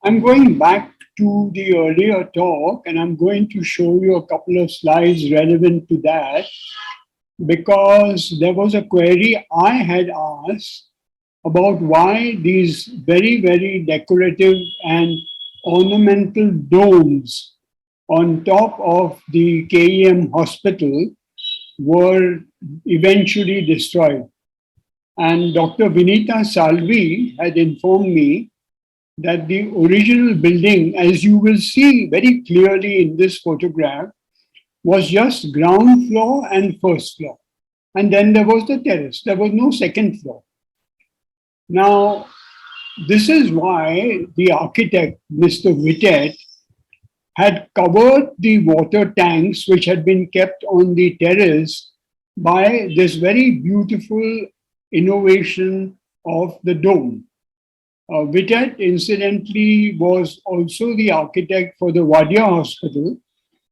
I'm going back to the earlier talk and I'm going to show you a couple of slides relevant to that because there was a query I had asked about why these very, very decorative and ornamental domes on top of the KEM hospital were eventually destroyed. And Dr. Vinita Salvi had informed me that the original building, as you will see very clearly in this photograph, was just ground floor and first floor. And then there was the terrace. There was no second floor. Now, this is why the architect, Mr. Wittet, had covered the water tanks which had been kept on the terrace by this very beautiful innovation of the dome. Wittet, incidentally, was also the architect for the Wadia Hospital.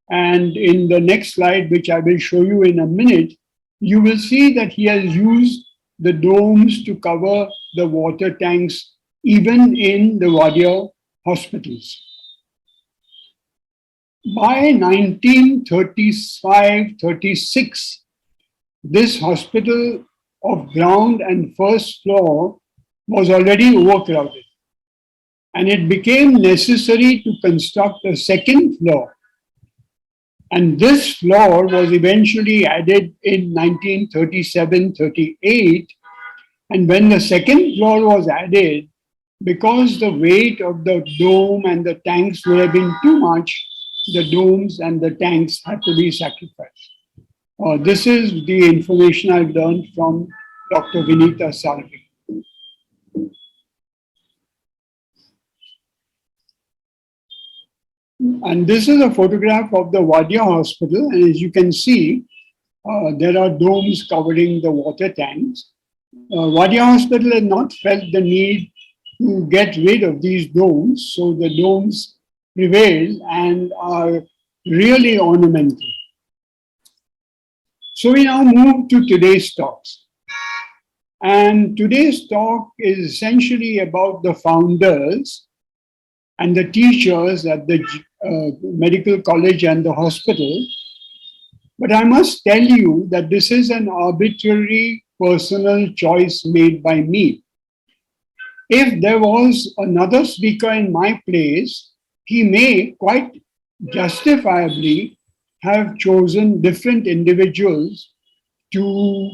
And in the next slide, which I will show you in a minute, you will see that he has used the domes to cover the water tanks even in the Wadia hospitals. By 1935-36, this hospital of ground and first floor was already overcrowded. And it became necessary to construct a second floor. And this floor was eventually added in 1937-38. And when the second floor was added, because the weight of the dome and the tanks would have been too much, the domes and the tanks had to be sacrificed. This is the information I've learned from Dr. Vinita Salvi. And this is a photograph of the Wadia Hospital. And as you can see, there are domes covering the water tanks. Wadia Hospital has not felt the need to get rid of these domes. So the domes prevail and are really ornamental. So we now move to today's talks. And today's talk is essentially about the founders and the teachers at the medical college and the hospital. But I must tell you that this is an arbitrary personal choice made by me. If there was another speaker in my place, he may quite justifiably have chosen different individuals to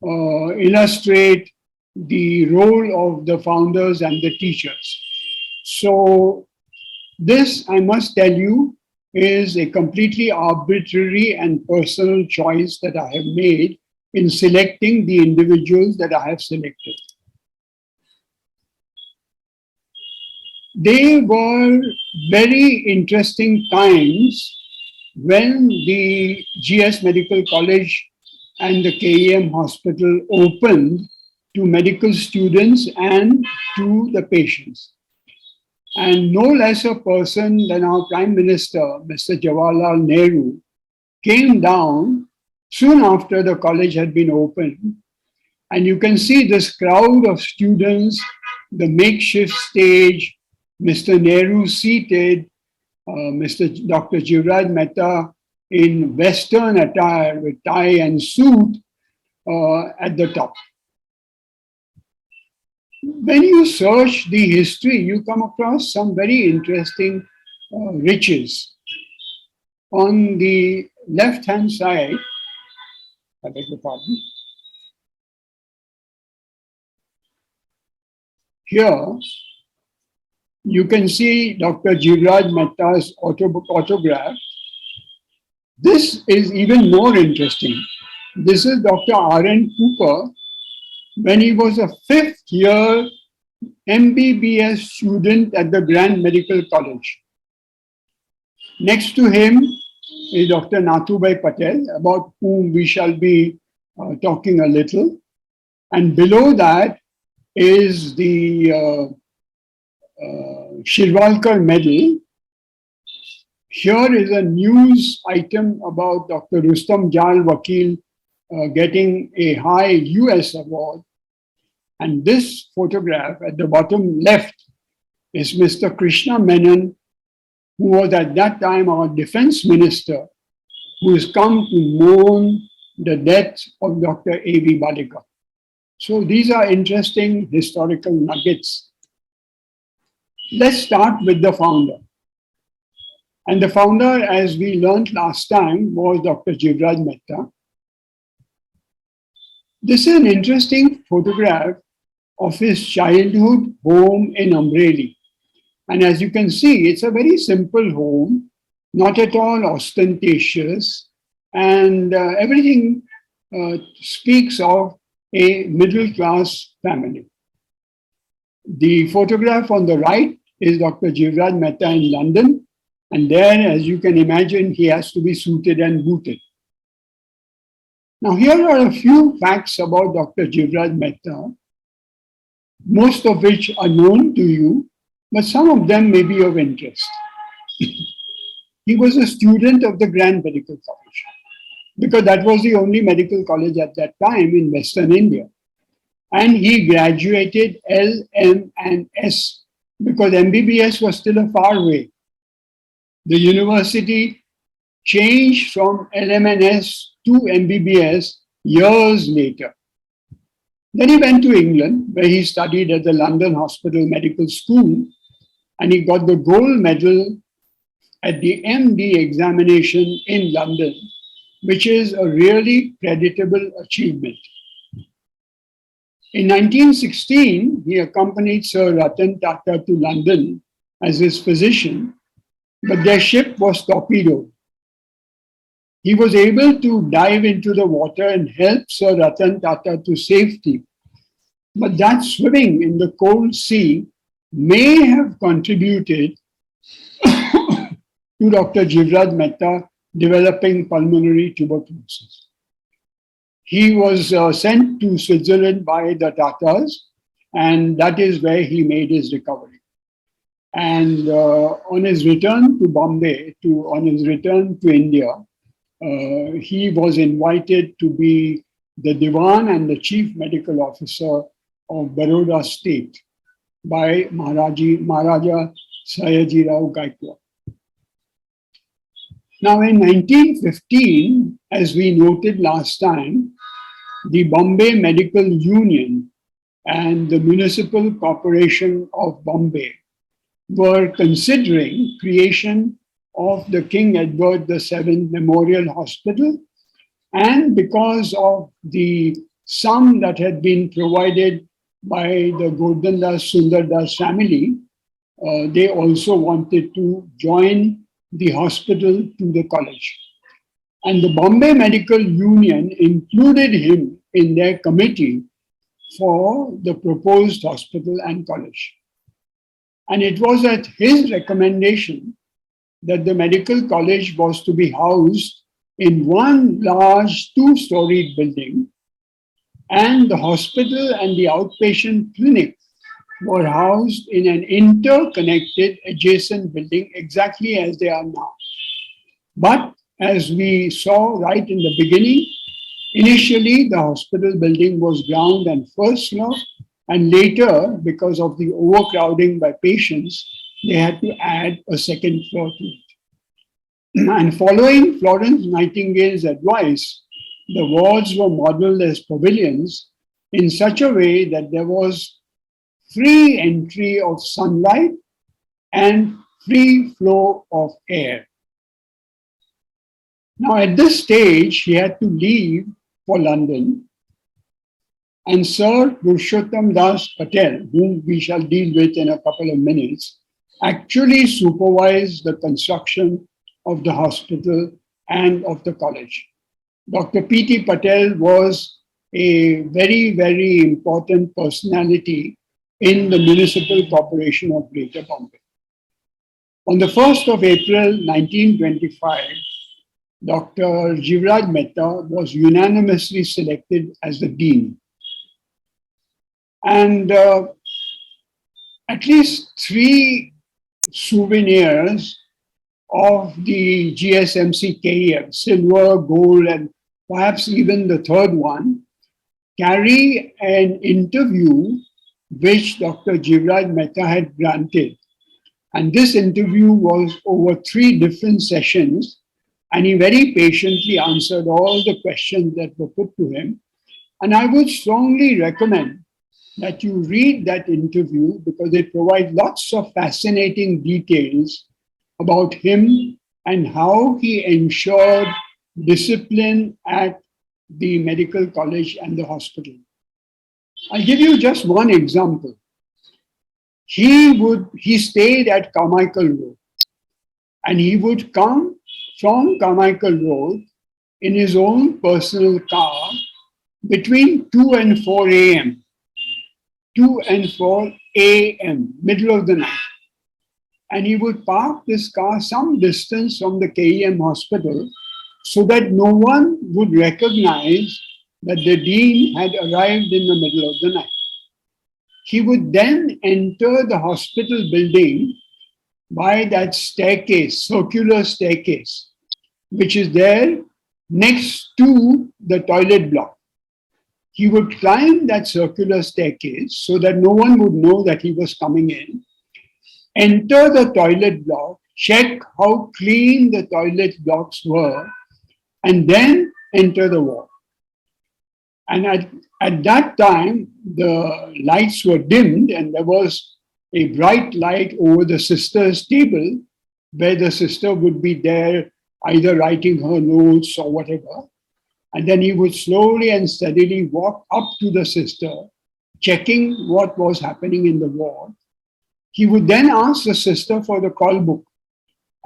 illustrate the role of the founders and the teachers. So this, I must tell you, is a completely arbitrary and personal choice that I have made in selecting the individuals that I have selected. They were very interesting times when the GS Medical College and the KEM Hospital opened to medical students and to the patients. And no less a person than our Prime Minister, Mr. Jawaharlal Nehru, came down soon after the college had been opened. And you can see this crowd of students, the makeshift stage, Mr. Nehru seated, Dr. Jivraj Mehta in Western attire with tie and suit at the top. When you search the history, you come across some very interesting riches. On the left-hand side, I beg your pardon, here you can see Dr. Jivraj Mehta's autograph. This is even more interesting. This is Dr. R.N. Cooper when he was a fifth-year MBBS student at the Grand Medical College. Next to him is Dr. Nathubai Patel, about whom we shall be talking a little. And below that is the Shirvalkar Medal. Here is a news item about Dr. Rustam Jal Vakil getting a high US award. And this photograph at the bottom left is Mr. Krishna Menon, who was at that time our defense minister, who has come to mourn the death of Dr. A.V. So these are interesting historical nuggets. Let's start with the founder. And the founder, as we learned last time, was Dr. Jivraj Mehta. This is an interesting photograph of his childhood home in Amreli. And as you can see, it's a very simple home, not at all ostentatious, and everything speaks of a middle-class family. The photograph on the right is Dr. Jivraj Mehta in London, and there, as you can imagine, he has to be suited and booted. Now, here are a few facts about Dr. Jivraj Mehta, most of which are known to you, but some of them may be of interest. He was a student of the Grand Medical College, because that was the only medical college at that time in Western India. And he graduated L, M, and S, because MBBS was still a far way. The university changed from LMNS to MBBS years later. Then he went to England, where he studied at the London Hospital Medical School, and he got the gold medal at the MD examination in London, which is a really creditable achievement. In 1916, he accompanied Sir Ratan Tata to London as his physician, but their ship was torpedoed. He was able to dive into the water and help Sir Ratan Tata to safety. But that swimming in the cold sea may have contributed to Dr. Jivraj Mehta developing pulmonary tuberculosis. He was sent to Switzerland by the Tatars, and that is where he made his recovery. And on his return to Bombay, on his return to India, he was invited to be the Diwan and the Chief Medical Officer of Baroda State by Maharaja Sayajirao Gaikwad. Now, in 1915, as we noted last time, the Bombay Medical Union and the Municipal Corporation of Bombay were considering creation of the King Edward VII Memorial Hospital, and because of the sum that had been provided by the Gordandas Sundardas family, they also wanted to join the hospital to the college. And the Bombay Medical Union included him in their committee for the proposed hospital and college. And it was at his recommendation that the medical college was to be housed in one large two-storied building, and the hospital and the outpatient clinic were housed in an interconnected adjacent building exactly as they are now. But as we saw right in the beginning, initially the hospital building was ground and first floor, and later, because of the overcrowding by patients, they had to add a second floor to it. And following Florence Nightingale's advice, the wards were modeled as pavilions in such a way that there was free entry of sunlight and free flow of air. Now, at this stage, he had to leave for London, and Sir Purushottam Das Patel, whom we shall deal with in a couple of minutes, actually supervised the construction of the hospital and of the college. Dr. P.T. Patel was a very, very important personality in the Municipal Corporation of Greater Bombay. On the 1st of April 1925, Dr. Jivraj Mehta was unanimously selected as the dean. And at least 3 souvenirs of the GSMC KEF, silver, gold, and perhaps even the third one, carry an interview which Dr. Jivraj Mehta had granted And this interview was over 3 different sessions, and he very patiently answered all the questions that were put to him. And I would strongly recommend that you read that interview because it provides lots of fascinating details about him and how he ensured discipline at the medical college and the hospital. I'll give you just one example. He stayed at Carmichael Road, and he would come from Carmichael Road in his own personal car between 2 and 4 a.m. 2 and 4 a.m., middle of the night. And he would park this car some distance from the KEM hospital so that no one would recognize that the dean had arrived in the middle of the night. He would then enter the hospital building by that staircase, circular staircase, which is there next to the toilet block. He would climb that circular staircase so that no one would know that he was coming in, enter the toilet block, check how clean the toilet blocks were, and then enter the ward. And at that time, the lights were dimmed and there was a bright light over the sister's table where the sister would be there either writing her notes or whatever. And then he would slowly and steadily walk up to the sister, checking what was happening in the ward. He would then ask the sister for the call book.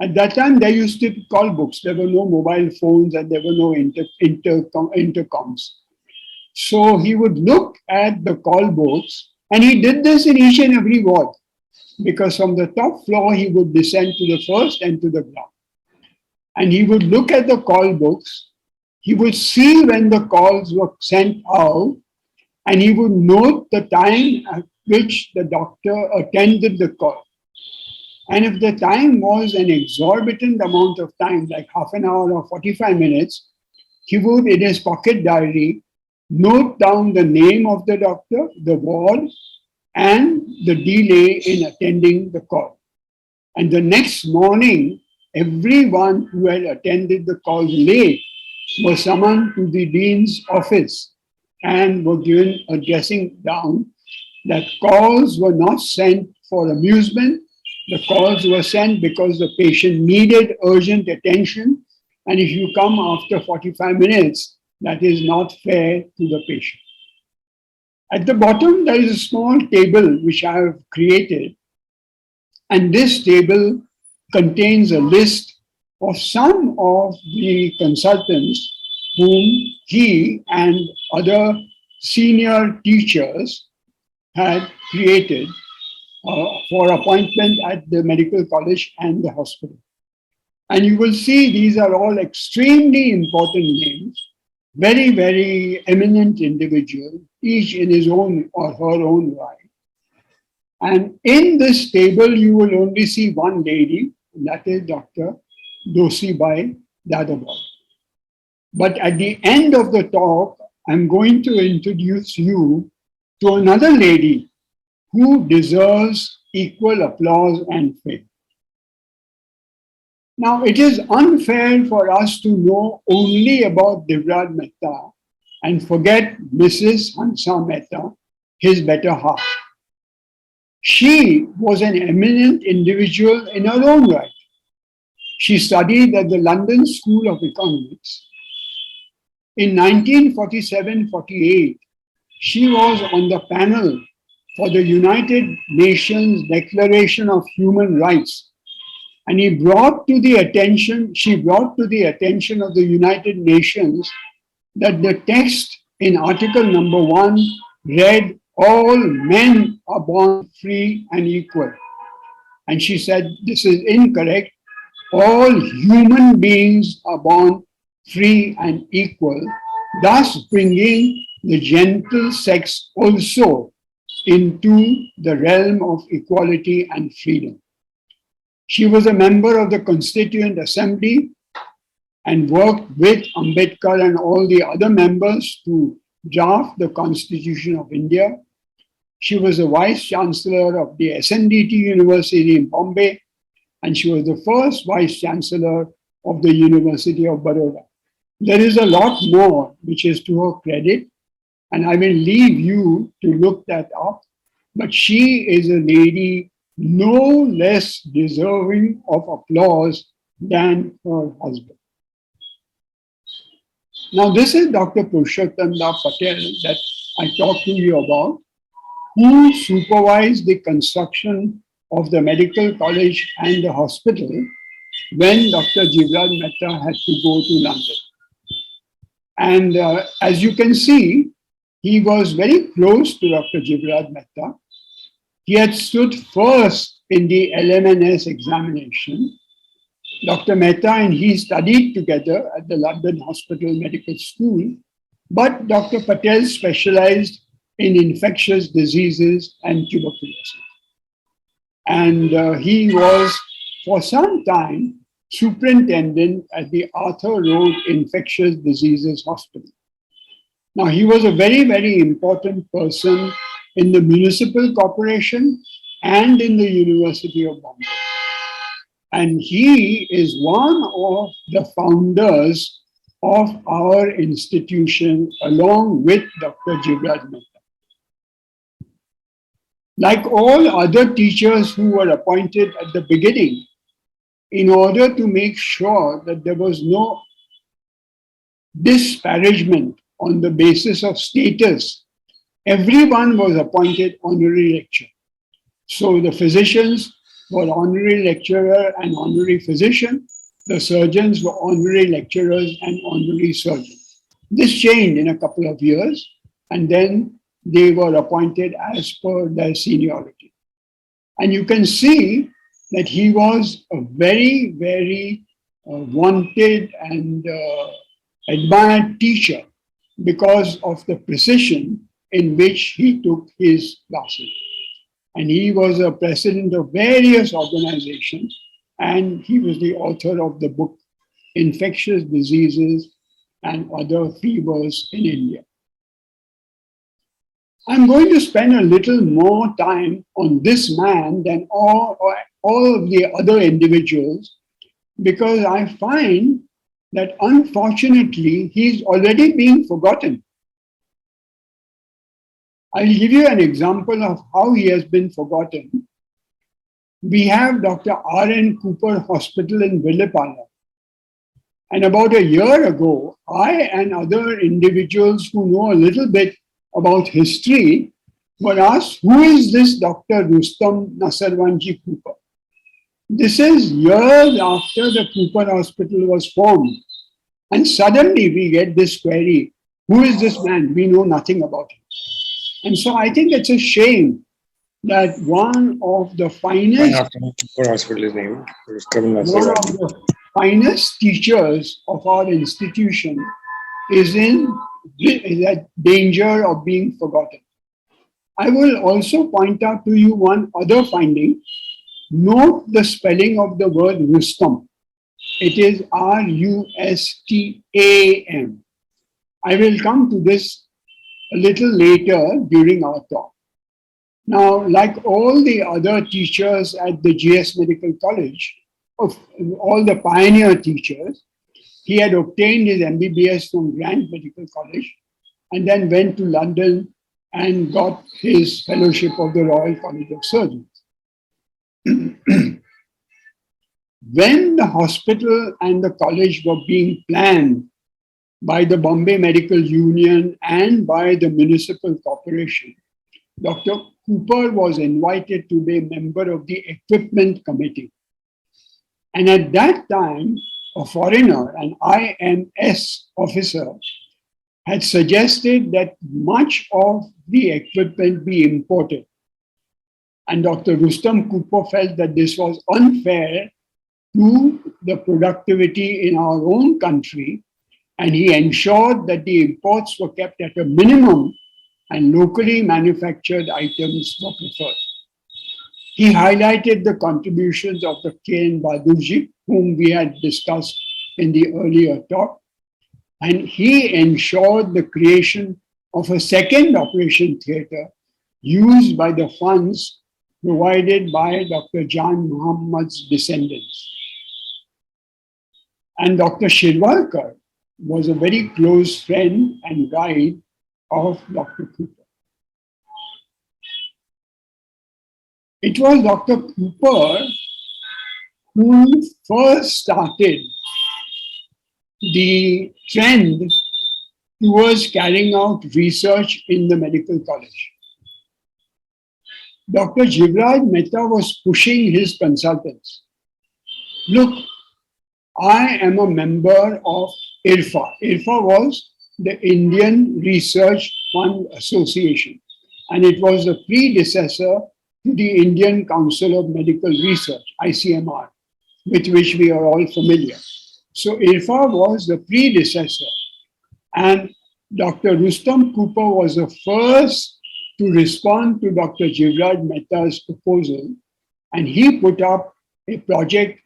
At that time, there used to be call books. There were no mobile phones and there were no intercoms. So he would look at the call books, and he did this in each and every ward, because from the top floor, he would descend to the first and to the ground. And he would look at the call books. He would see when the calls were sent out, and he would note the time at which the doctor attended the call. And if the time was an exorbitant amount of time, like half an hour or 45 minutes, he would, in his pocket diary, note down the name of the doctor, the ward, and the delay in attending the call. And the next morning, everyone who had attended the call late was summoned to the dean's office and were given a dressing down that calls were not sent for amusement. The calls were sent because the patient needed urgent attention. And if you come after 45 minutes, that is not fair to the patient. At the bottom, there is a small table which I have created. And this table contains a list of some of the consultants whom he and other senior teachers had created for appointment at the medical college and the hospital. And you will see these are all extremely important names, very, very eminent individuals, each in his own or her own right. And in this table, you will only see one lady, and that is Dr. Dosibai Dadabal. But at the end of the talk, I'm going to introduce you to another lady who deserves equal applause and fame. Now, it is unfair for us to know only about Divraj Mehta and forget Mrs. Hansa Mehta, his better half. She was an eminent individual in her own right. She studied at the London School of Economics. In 1947-48, she was on the panel for the United Nations Declaration of Human Rights. And she brought to the attention of the United Nations that the text in Article number 1 read, "All men are born free and equal." And she said, this is incorrect. All human beings are born free and equal, thus bringing the gentle sex also into the realm of equality and freedom. She was a member of the Constituent Assembly and worked with Ambedkar and all the other members to draft the Constitution of India. She was the Vice Chancellor of the SNDT University in Bombay, and she was the first Vice Chancellor of the University of Baroda. There is a lot more which is to her credit, and I will leave you to look that up. But she is a lady no less deserving of applause than her husband. Now, this is Dr. Purushottam Patel that I talked to you about, who supervised the construction of the medical college and the hospital when Dr. Jivraj Mehta had to go to London. And as you can see, he was very close to Dr. Jivraj Mehta. He had stood first in the LMNS examination. Dr. Mehta and he studied together at the London Hospital Medical School, but Dr. Patel specialized in infectious diseases and tuberculosis. And he was, for some time, superintendent at the Arthur Road Infectious Diseases Hospital. Now, he was a very, very important person in the municipal corporation and in the University of Bombay. And he is one of the founders of our institution along with Dr. Jivraj Mehta. Like all other teachers who were appointed at the beginning, in order to make sure that there was no disparagement on the basis of status, everyone was appointed honorary lecturer. So the physicians were honorary lecturer and honorary physician. The surgeons were honorary lecturers and honorary surgeons. This changed in a couple of years, and then they were appointed as per their seniority. And you can see that he was a very, very wanted and admired teacher because of the precision in which he took his classes. And he was a president of various organizations, and he was the author of the book Infectious Diseases and Other Fevers in India. I'm going to spend a little more time on this man than all of the other individuals, because I find that unfortunately he's already being forgotten. I'll give you an example of how he has been forgotten. We have Dr. R.N. Cooper Hospital in Villapalla. And about a year ago, I and other individuals who know a little bit about history were asked, who is this Dr. Rustam Nasarwanji Cooper? This is years after the Cooper Hospital was formed. And suddenly we get this query, who is this man? We know nothing about him. And so I think it's a shame that one of the finest teachers of our institution is at danger of being forgotten. I will also point out to you one other finding. Note the spelling of the word Rustam. It is R-U-S-T-A-M. I will come to this a little later during our talk. Now, like all the other teachers at the GS Medical College, of all the pioneer teachers, he had obtained his MBBS from Grant Medical College and then went to London and got his fellowship of the Royal College of Surgeons. When the hospital and the college were being planned by the Bombay Medical Union and by the municipal corporation, Dr. Cooper was invited to be a member of the equipment committee. And at that time, a foreigner, an IMS officer, had suggested that much of the equipment be imported. And Dr. Rustam Cooper felt that this was unfair to the productivity in our own country, and he ensured that the imports were kept at a minimum and locally manufactured items were preferred. He highlighted the contributions of the K.N. Bahadurji, whom we had discussed in the earlier talk, and he ensured the creation of a second operation theatre used by the funds provided by Dr. Jan Muhammad's descendants. And Dr. Shirvalkar was a very close friend and guide of Dr. Cooper. It was Dr. Cooper who first started the trend towards carrying out research in the medical college. Dr. Jivraj Mehta was pushing his consultants. Look, I am a member of IRFA. IRFA was the Indian Research Fund Association, and it was the predecessor to the Indian Council of Medical Research, ICMR, with which we are all familiar. So IRFA was the predecessor, and Dr. Rustam Cooper was the first to respond to Dr. Jivraj Mehta's proposal, and he put up a project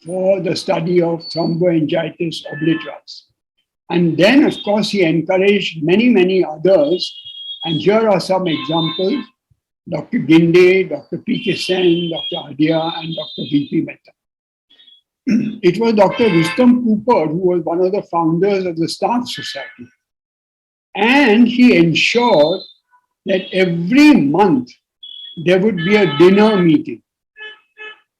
for the study of thromboangiitis obliterans. And then, of course, he encouraged many others, and here are some examples: Dr. Ginde, Dr. P.K. Sen, Dr. Adia, and Dr. V.P. Mehta. It was Dr. Rustam Cooper who was one of the founders of the Staff Society. And he ensured that every month there would be a dinner meeting.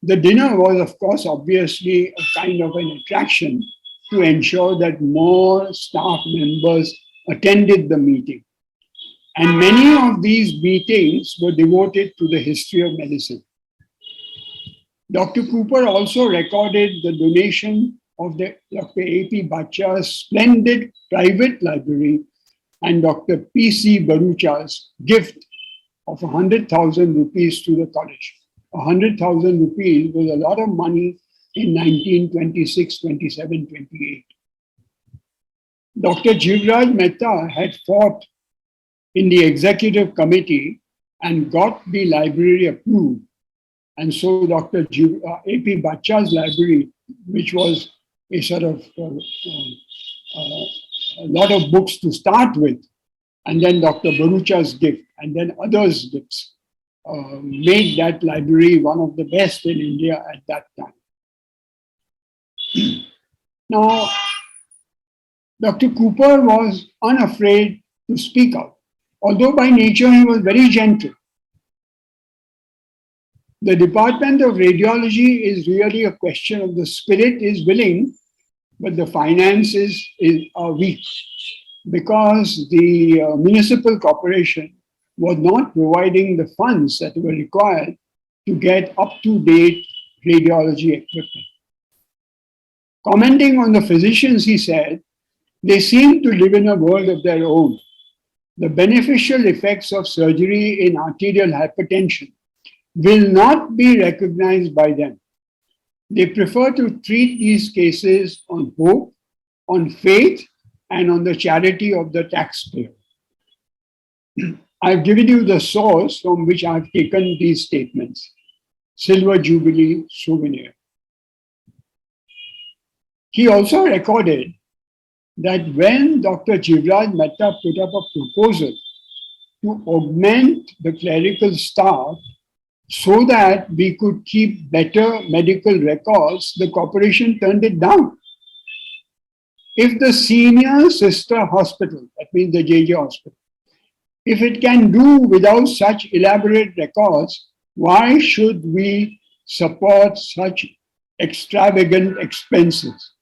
The dinner was, of course, obviously a kind of an attraction to ensure that more staff members attended the meeting. And many of these meetings were devoted to the history of medicine. Dr. Cooper also recorded the donation of the Dr. A.P. Bachcha's splendid private library and Dr. P.C. Barucha's gift of 100,000 rupees to the college. 100,000 rupees was a lot of money in 1926, 27, 28. Dr. Jivraj Mehta had fought in the executive committee and got the library approved. And so Dr. A.P. Bachcha's library, which was a sort of a lot of books to start with, and then Dr. Barucha's gift, and then others' gifts, made that library one of the best in India at that time. Now, Dr. Cooper was unafraid to speak out, although by nature he was very gentle. The Department of Radiology is really a question of the spirit is willing, but the finances are weak, because the municipal corporation was not providing the funds that were required to get up-to-date radiology equipment. Commenting on the physicians, he said, they seem to live in a world of their own. The beneficial effects of surgery in arterial hypertension will not be recognized by them. They prefer to treat these cases on hope, on faith, and on the charity of the taxpayer. I've given you the source from which I've taken these statements. Silver Jubilee Souvenir. He also recorded that when Dr. Jivraj Mehta put up a proposal to augment the clerical staff so that we could keep better medical records, the corporation turned it down. If the senior sister hospital, that means the JJ hospital, if it can do without such elaborate records, why should we support such extravagant expenses?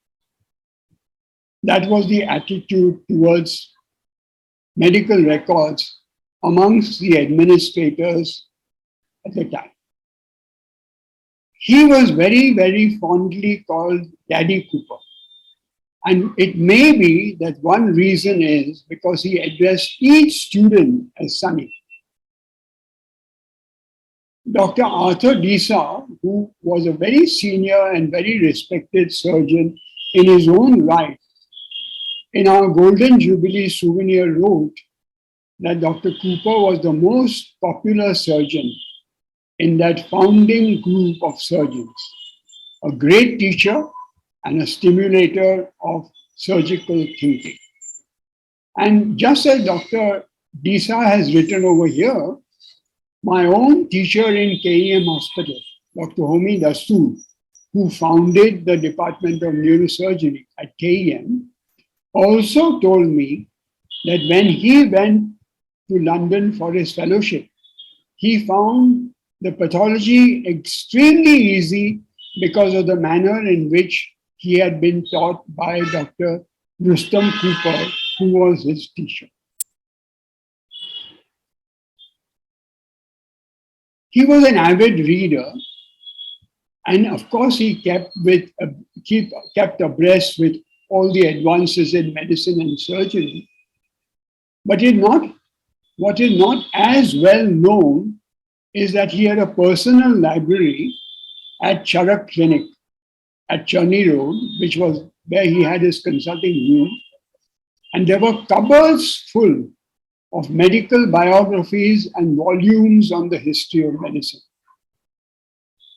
That was the attitude towards medical records amongst the administrators at the time. He was very fondly called Daddy Cooper. And it may be that one reason is because he addressed each student as Sonny. Dr. Arthur Disa, who was a very senior and very respected surgeon in his own right, in our Golden Jubilee souvenir wrote that Dr. Cooper was the most popular surgeon in that founding group of surgeons, a great teacher and a stimulator of surgical thinking. And just as Dr. Disa has written over here, My own teacher in KEM Hospital, Dr. Homi Dasu, who founded the Department of Neurosurgery at KEM, also told me that when he went to London for his fellowship, he found the pathology extremely easy because of the manner in which he had been taught by Dr. Rustam Cooper, who was his teacher. He was an avid reader, and of course, he kept abreast with all the advances in medicine and surgery. But what is not as well known is that he had a personal library at Charak Clinic at Churney Road, which was where he had his consulting room. And there were cupboards full of medical biographies and volumes on the history of medicine.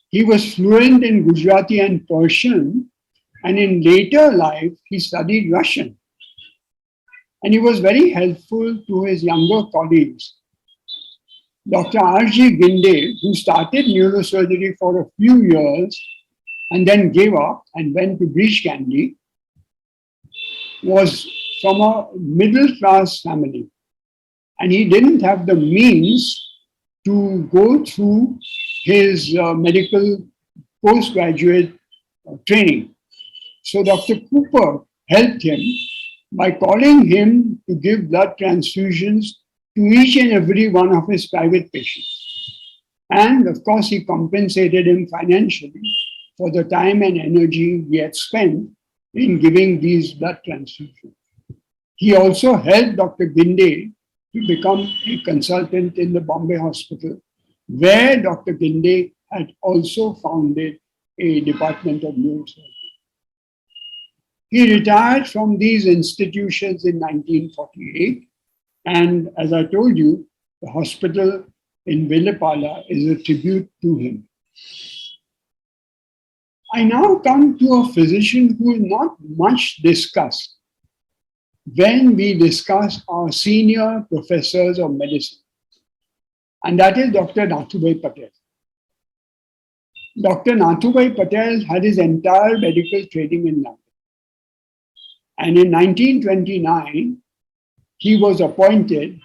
He was fluent in Gujarati and Persian, and in later life, he studied Russian. And he was very helpful to his younger colleagues. Dr. R.G. Ginde, who started neurosurgery for a few years and then gave up and went to Breach Candy, was from a middle class family. And he didn't have the means to go through his medical postgraduate training. So Dr. Cooper helped him by calling him to give blood transfusions to each and every one of his private patients. And of course, he compensated him financially for the time and energy he had spent in giving these blood transfusions. He also helped Dr. Ginde to become a consultant in the Bombay Hospital, where Dr. Ginde had also founded a department of neurosurgery. He retired from these institutions in 1948, and as I told you, the hospital in Villapala is a tribute to him. I now come to a physician who is not much discussed when we discuss our senior professors of medicine, and that is Dr. Nathubai Patel. Dr. Nathubai Patel had his entire medical training in London. And in 1929, he was appointed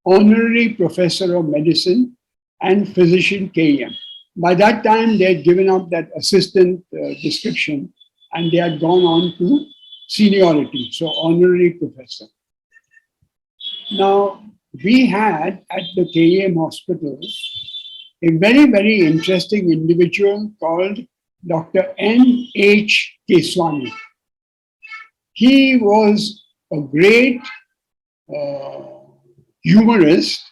honorary professor of medicine and physician KEM. By that time, they had given up that assistant description and they had gone on to seniority, so honorary professor. Now, we had at the KEM hospital a very, very interesting individual called Dr. N.H. Keswani. He was a great humorist,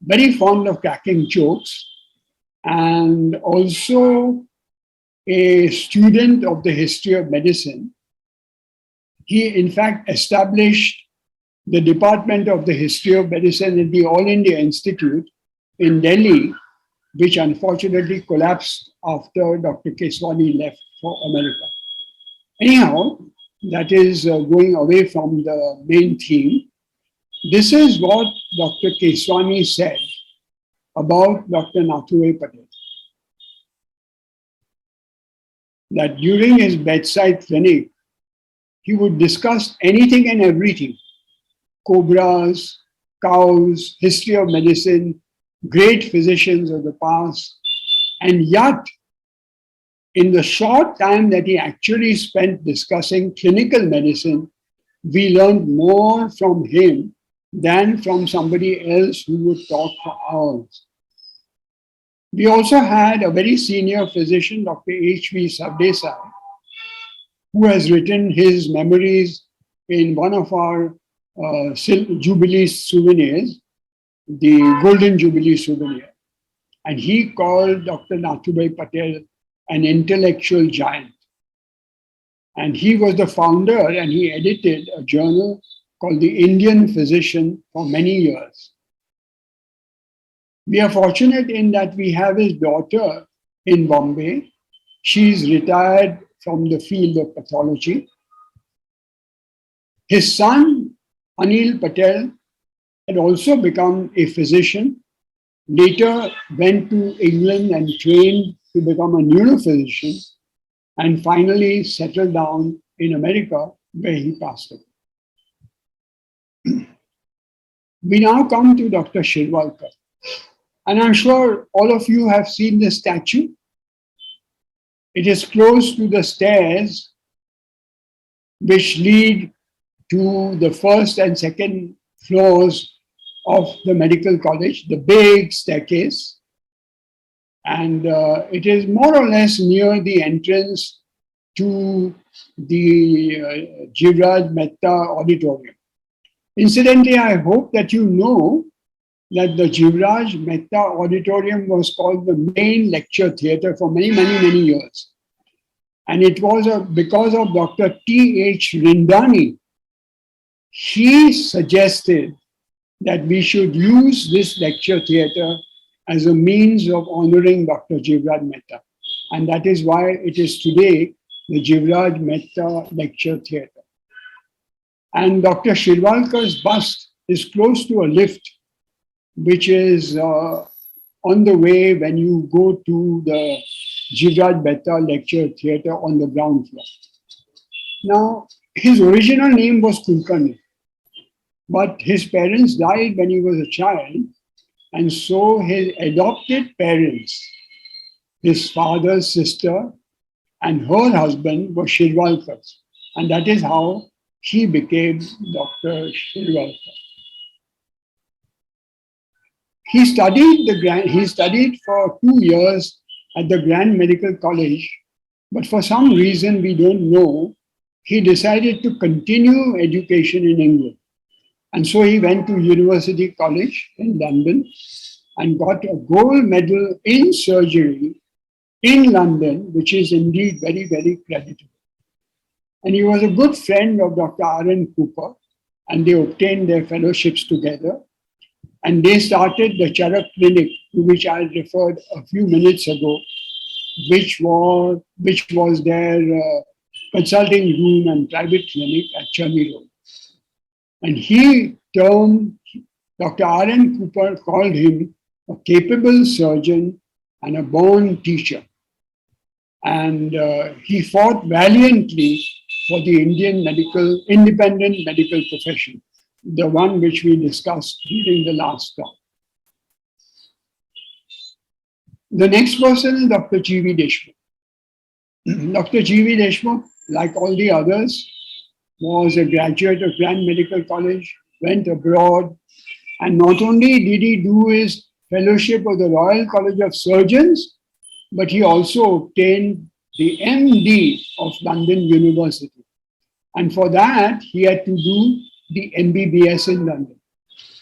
very fond of cracking jokes, and also a student of the history of medicine. He, in fact, established the Department of the History of Medicine at the All India Institute in Delhi, which unfortunately collapsed after Dr. Keswani left for America. Anyhow, that is going away from the main theme. This is what Dr. Keswani said about Dr. Nathubai Patel. That during his bedside clinic, he would discuss anything and everything: cobras, cows, history of medicine, great physicians of the past. And yet, in the short time that he actually spent discussing clinical medicine, we learned more from him than from somebody else who would talk for hours. We also had a very senior physician, Dr. H.V. Sardesai, who has written his memories in one of our Jubilee souvenirs, the Golden Jubilee souvenir. And he called Dr. Nathubai Patel an intellectual giant. And he was the founder and he edited a journal called The Indian Physician for many years. We are fortunate in that we have his daughter in Bombay. She's retired from the field of pathology. His son, Anil Patel, had also become a physician later went to England and trained to become a neurophysician, and finally settled down in America, where he passed away. We now come to Dr. Shirvalkar. And I'm sure all of you have seen the statue. It is close to the stairs which lead to the first and second floors of the medical college, the big staircase. And it is more or less near the entrance to the Jivraj Mehta Auditorium. Incidentally, I hope that you know that the Jivraj Mehta Auditorium was called the main lecture theatre for many, many years. And it was because of Dr. T.H. Rindani. He suggested that we should use this lecture theatre as a means of honoring Dr. Jivraj Mehta. And that is why it is today the Jivraj Mehta Lecture Theatre. And Dr. Shirvalkar's bust is close to a lift, which is on the way when you go to the Jivraj Mehta Lecture Theatre on the ground floor. Now, his original name was Kulkarni, but his parents died when he was a child, and so his adopted parents, his father's sister and her husband, were Shirvalkars, and that is how he became Dr. Shirvalkar. He studied for 2 years at the Grand Medical College, but for some reason we don't know, he decided to continue education in England. And so he went to University College in London and got a gold medal in surgery in London, which is indeed very, very creditable. And he was a good friend of Dr. R.N. Cooper, and they obtained their fellowships together. And they started the Charak Clinic, to which I referred a few minutes ago, which was their consulting room and private clinic at Churni Road. And he termed, Dr. R.N. Cooper called him a capable surgeon and a born teacher. And he fought valiantly for the Indian independent medical profession, the one which we discussed during the last talk. The next person is Dr. G.V. Deshmukh. Dr. G.V. Deshmukh, like all the others, was a graduate of Grand Medical College, went abroad, and not only did he do his fellowship of the Royal College of Surgeons, but he also obtained the MD of London University. And for that, he had to do the MBBS in London.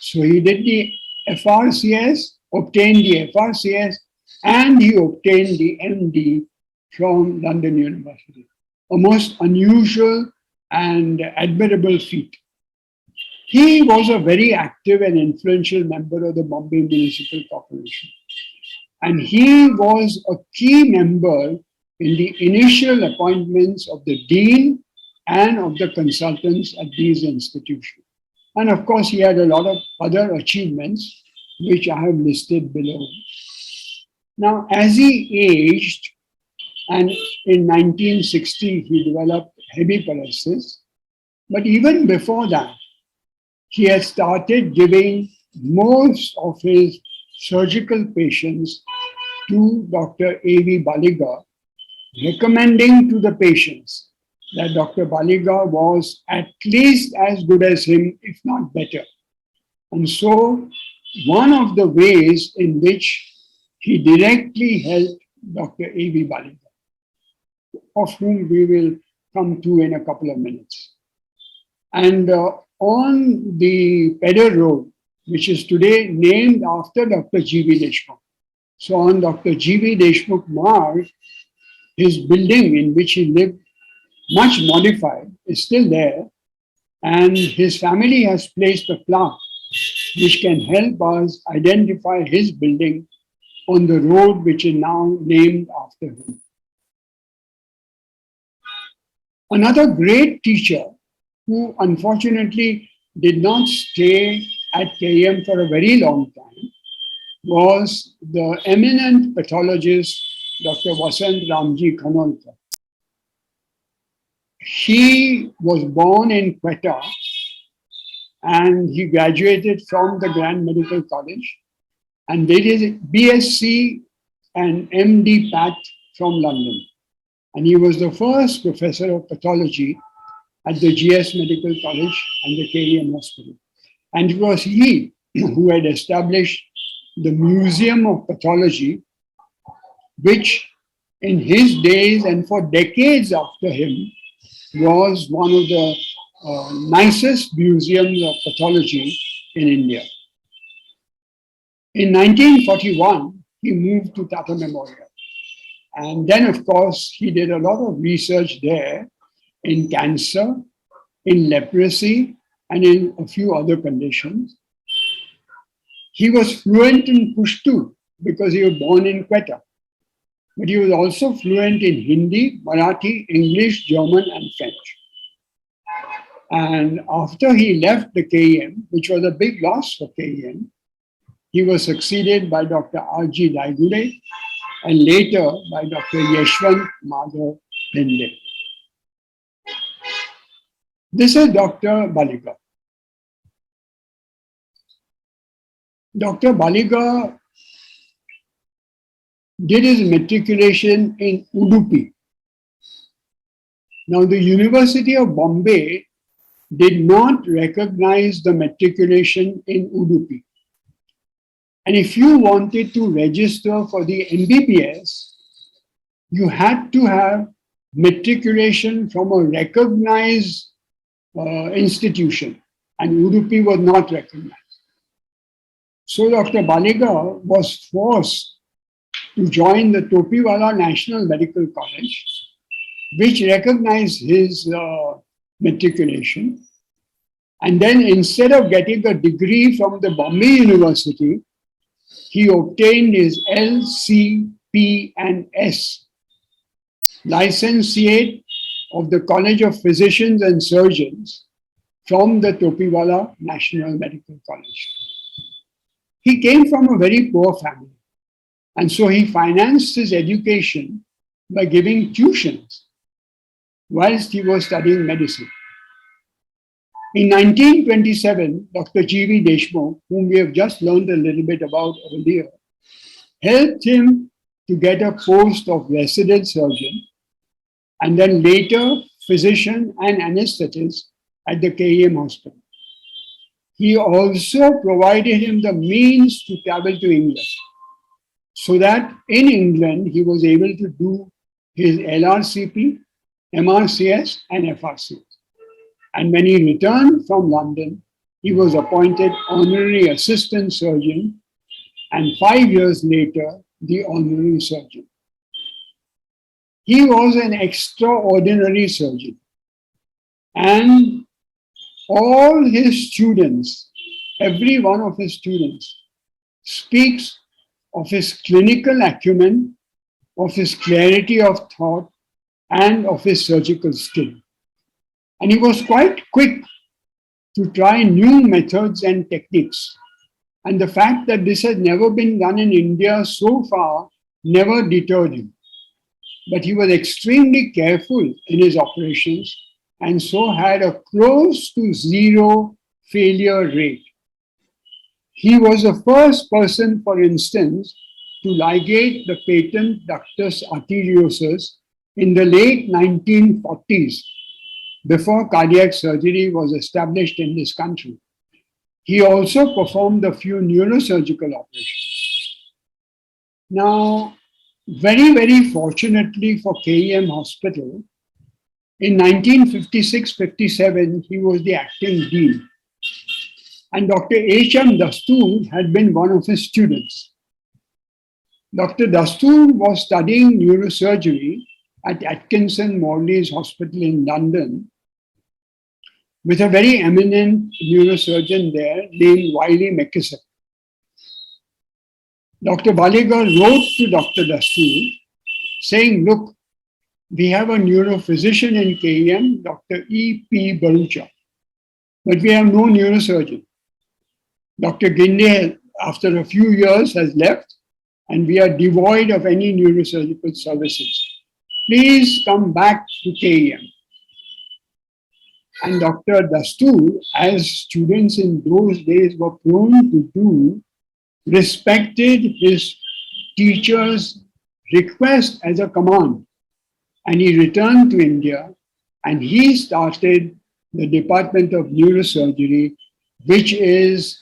So he did the FRCS, obtained the FRCS, and he obtained the MD from London University. A most unusual and admirable feat. He was a very active and influential member of the Bombay Municipal Corporation. And he was a key member in the initial appointments of the dean and of the consultants at these institutions. And of course, he had a lot of other achievements, which I have listed below. Now, as he aged, and in 1960, he developed hemiparesis, but even before that, he had started giving most of his surgical patients to Dr. A.V. Baliga, recommending to the patients that Dr. Baliga was at least as good as him, if not better. And so, one of the ways in which he directly helped Dr. A.V. Baliga, of whom we will come to in a couple of minutes. And on the Pedder Road, which is today named after Dr. G.V. Deshmukh. So on Dr. G.V. Deshmukh Marg, his building in which he lived, much modified, is still there. And his family has placed a plaque which can help us identify his building on the road which is now named after him. Another great teacher who unfortunately did not stay at KM for a very long time was the eminent pathologist Dr. Vasant Ramji Khanolkar. He was born in Quetta and he graduated from the Grand Medical College and did his BSc and MD Path from London. And he was the first professor of pathology at the GS Medical College and the KEM Hospital. And it was he who had established the Museum of Pathology, which in his days and for decades after him was one of the nicest museums of pathology in India. In 1941, he moved to Tata Memorial. And then, of course, he did a lot of research there in cancer, in leprosy, and in a few other conditions. He was fluent in Pushtu because he was born in Quetta. But he was also fluent in Hindi, Marathi, English, German, and French. And after he left the KEM, which was a big loss for KEM, he was succeeded by Dr. R.G. Daigude and later by Dr. Yeshwant Madhav Bhinde. This is Dr. Baliga. Dr. Baliga did his matriculation in Udupi. Now, the University of Bombay did not recognize the matriculation in Udupi. And if you wanted to register for the MBBS, you had to have matriculation from a recognized institution, and Udupi was not recognized. So Dr. Baliga was forced to join the Topiwala National Medical College, which recognized his matriculation. And then instead of getting a degree from the Bombay University, he obtained his LC, and S, licentiate of the College of Physicians and Surgeons from the Topiwala National Medical College. He came from a very poor family, and so he financed his education by giving tuitions whilst he was studying medicine. In 1927, Dr. G.V. Deshmukh, whom we have just learned a little bit about earlier, helped him to get a post of resident surgeon and then later physician and anesthetist at the KEM hospital. He also provided him the means to travel to England so that in England he was able to do his LRCP, MRCS, and FRCS. And when he returned from London, he was appointed honorary assistant surgeon and 5 years later, the honorary surgeon. He was an extraordinary surgeon, and all his students, every one of his students, speaks of his clinical acumen, of his clarity of thought, and of his surgical skill. And he was quite quick to try new methods and techniques. And the fact that this has never been done in India so far never deterred him. But he was extremely careful in his operations and so had a close to zero failure rate. He was the first person, for instance, to ligate the patent ductus arteriosus in the late 1940s, before cardiac surgery was established in this country. He also performed a few neurosurgical operations. Now, very, very fortunately for KEM Hospital, in 1956-57, he was the acting dean. And Dr. H.M. Dastoor had been one of his students. Dr. Dastoor was studying neurosurgery at Atkinson Morley's Hospital in London with a very eminent neurosurgeon there named Wiley McKissack. Dr. Baliga wrote to Dr. Dastoor saying, look, we have a neurophysician in KEM, Dr. E.P. Barucha, but we have no neurosurgeon. Dr. Ginde after a few years, has left, and we are devoid of any neurosurgical services. Please come back to KEM. And Dr. Dastur, as students in those days were prone to do, respected his teacher's request as a command. And he returned to India and he started the Department of Neurosurgery, which is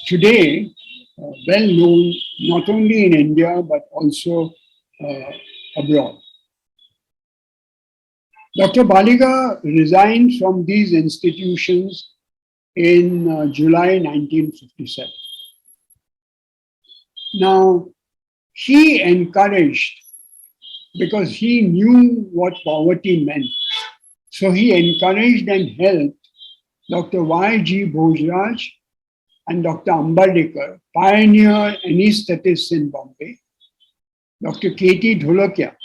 today well known not only in India but also abroad. Dr. Baliga resigned from these institutions in July 1957. Now, he encouraged, because he knew what poverty meant, so he encouraged and helped Dr. Y.G. Bhojraj and Dr. Ambadekar, pioneer anesthetists in Bombay, Dr. K.T. Dholakia,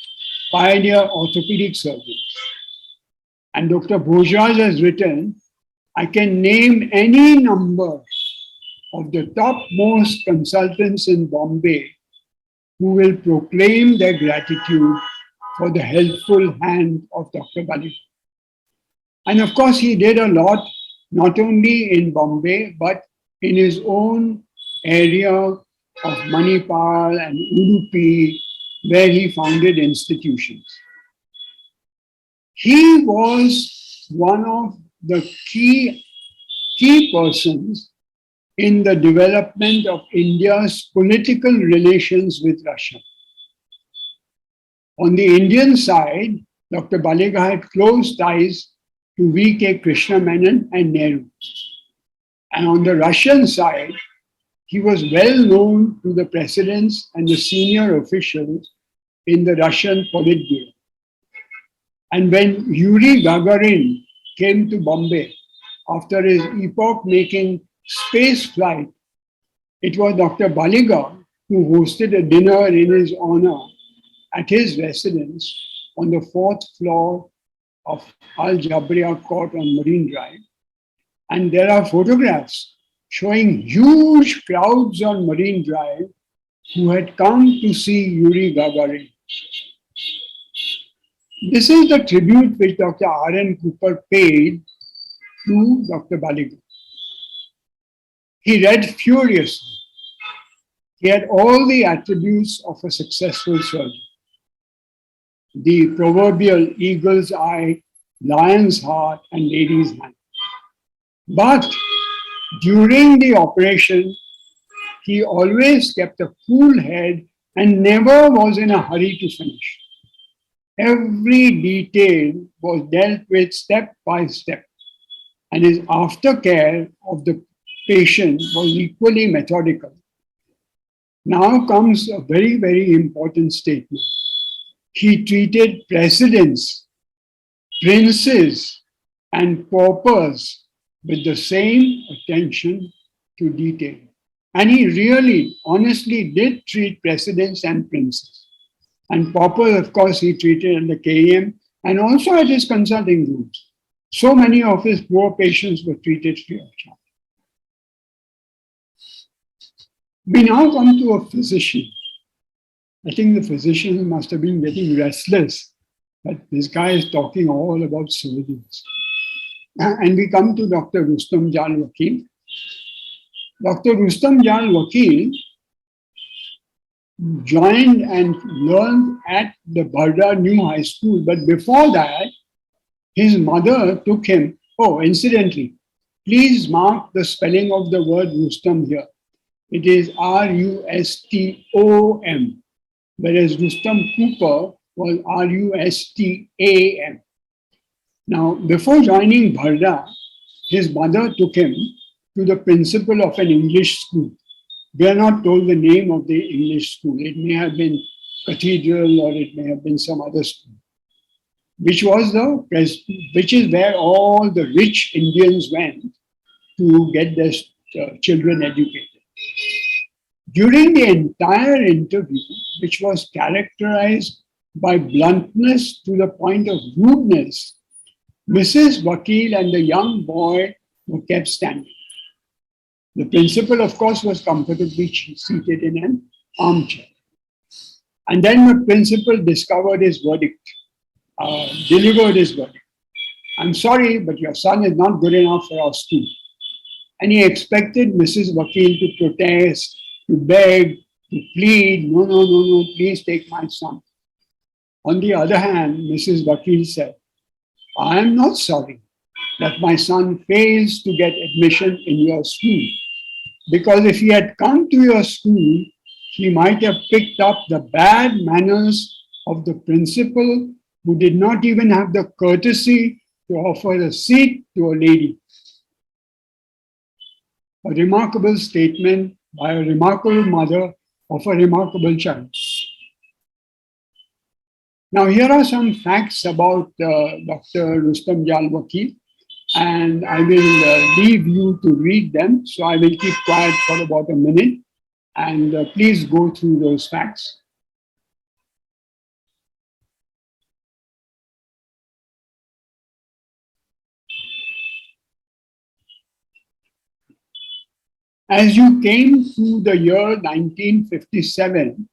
pioneer orthopedic surgeons. And Dr. Bhojraj has written, I can name any number of the topmost consultants in Bombay who will proclaim their gratitude for the helpful hand of Dr. Baliga. And of course, he did a lot, not only in Bombay, but in his own area of Manipal and Udupi, where he founded institutions. He was one of the key persons in the development of India's political relations with Russia. On the Indian side, Dr. Baliga had close ties to V.K. Krishna Menon and Nehru. And on the Russian side, he was well known to the presidents and the senior officials in the Russian Politburo. And when Yuri Gagarin came to Bombay after his epoch-making space flight, it was Dr. Baliga who hosted a dinner in his honor at his residence on the 4th floor of Al Jabriya Court on Marine Drive. And there are photographs showing huge crowds on Marine Drive who had come to see Yuri Gagarin. This is the tribute which Dr. R.N. Cooper paid to Dr. Baliga. He read furiously. He had all the attributes of a successful surgeon. The proverbial eagle's eye, lion's heart, and lady's hand. But during the operation, he always kept a cool head and never was in a hurry to finish. Every detail was dealt with step by step, and his aftercare of the patient was equally methodical. Now comes a very, very important statement. He treated presidents, princes, and paupers with the same attention to detail. And he really, honestly did treat presidents and princes. And paupers, of course, he treated at the KEM and also at his consulting rooms. So many of his poor patients were treated free of charge. We now come to a physician. I think the physician must have been getting restless that this guy is talking all about surgeons. And we come to Dr. Rustam Jal Vakil. Dr. Rustam Jal Vakil joined and learned at the Bharda New High School. But before that, his mother took him. Oh, incidentally, please mark the spelling of the word Rustam here. It is R-U-S-T-O-M, whereas Rustam Cooper was R-U-S-T-A-M. Now, before joining Bharda, his mother took him to the principal of an English school. We are not told the name of the English school. It may have been Cathedral or it may have been some other school, which is where all the rich Indians went to get their children educated. During the entire interview, which was characterized by bluntness to the point of rudeness, Mrs. Vakil and the young boy were kept standing. The principal, of course, was comfortably seated in an armchair. And then the principal discovered his verdict, delivered his verdict. I'm sorry, but your son is not good enough for our school. And he expected Mrs. Vakil to protest, to beg, to plead, no, no, no, no, please take my son. On the other hand, Mrs. Vakil said, I am not sorry that my son fails to get admission in your school. Because if he had come to your school, he might have picked up the bad manners of the principal who did not even have the courtesy to offer a seat to a lady. A remarkable statement by a remarkable mother of a remarkable child. Now, here are some facts about Dr. Rustom-Val-Vakil, and I will leave you to read them. So I will keep quiet for about a minute, and please go through those facts. As you came through the year 1957,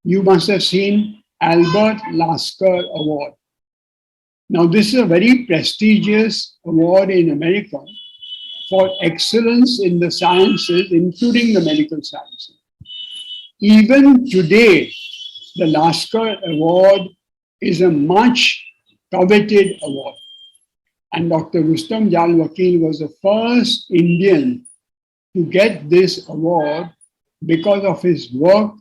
you must have seen Albert Lasker Award. Now, this is a very prestigious award in America for excellence in the sciences, including the medical sciences. Even today, the Lasker Award is a much coveted award. And Dr. Rustom-Val-Vakil was the first Indian to get this award because of his work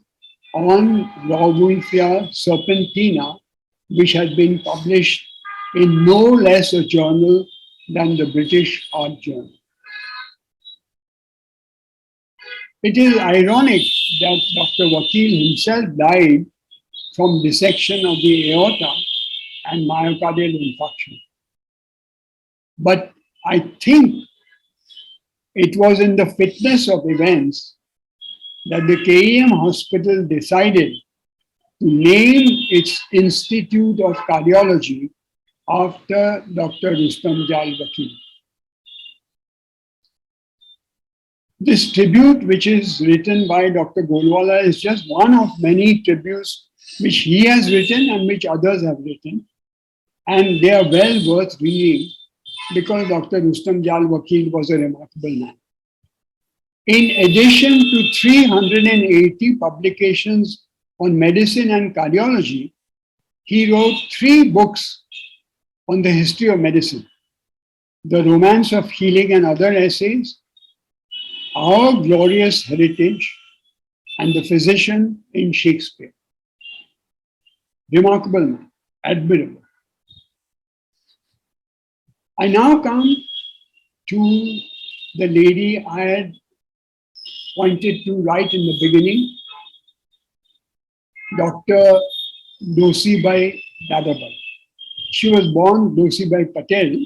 on Rauwolfia serpentina, which had been published in no less a journal than the British Art Journal. It is ironic that Dr. Vakil himself died from dissection of the aorta and myocardial infarction. But I think it was in the fitness of events that the KEM hospital decided to name its Institute of Cardiology after Dr. Rustom-Val-Vakil. This tribute, which is written by Dr. Golwala, is just one of many tributes which he has written and which others have written. And they are well worth reading because Dr. Rustom-Val-Vakil was a remarkable man. In addition to 380 publications on medicine and cardiology, he wrote 3 books on the history of medicine: The Romance of Healing and Other Essays, Our Glorious Heritage, and The Physician in Shakespeare. Remarkable man, admirable. I now come to the lady I had pointed to right in the beginning, Dr. Dosibai Dadabai. She was born Dosibai Patel,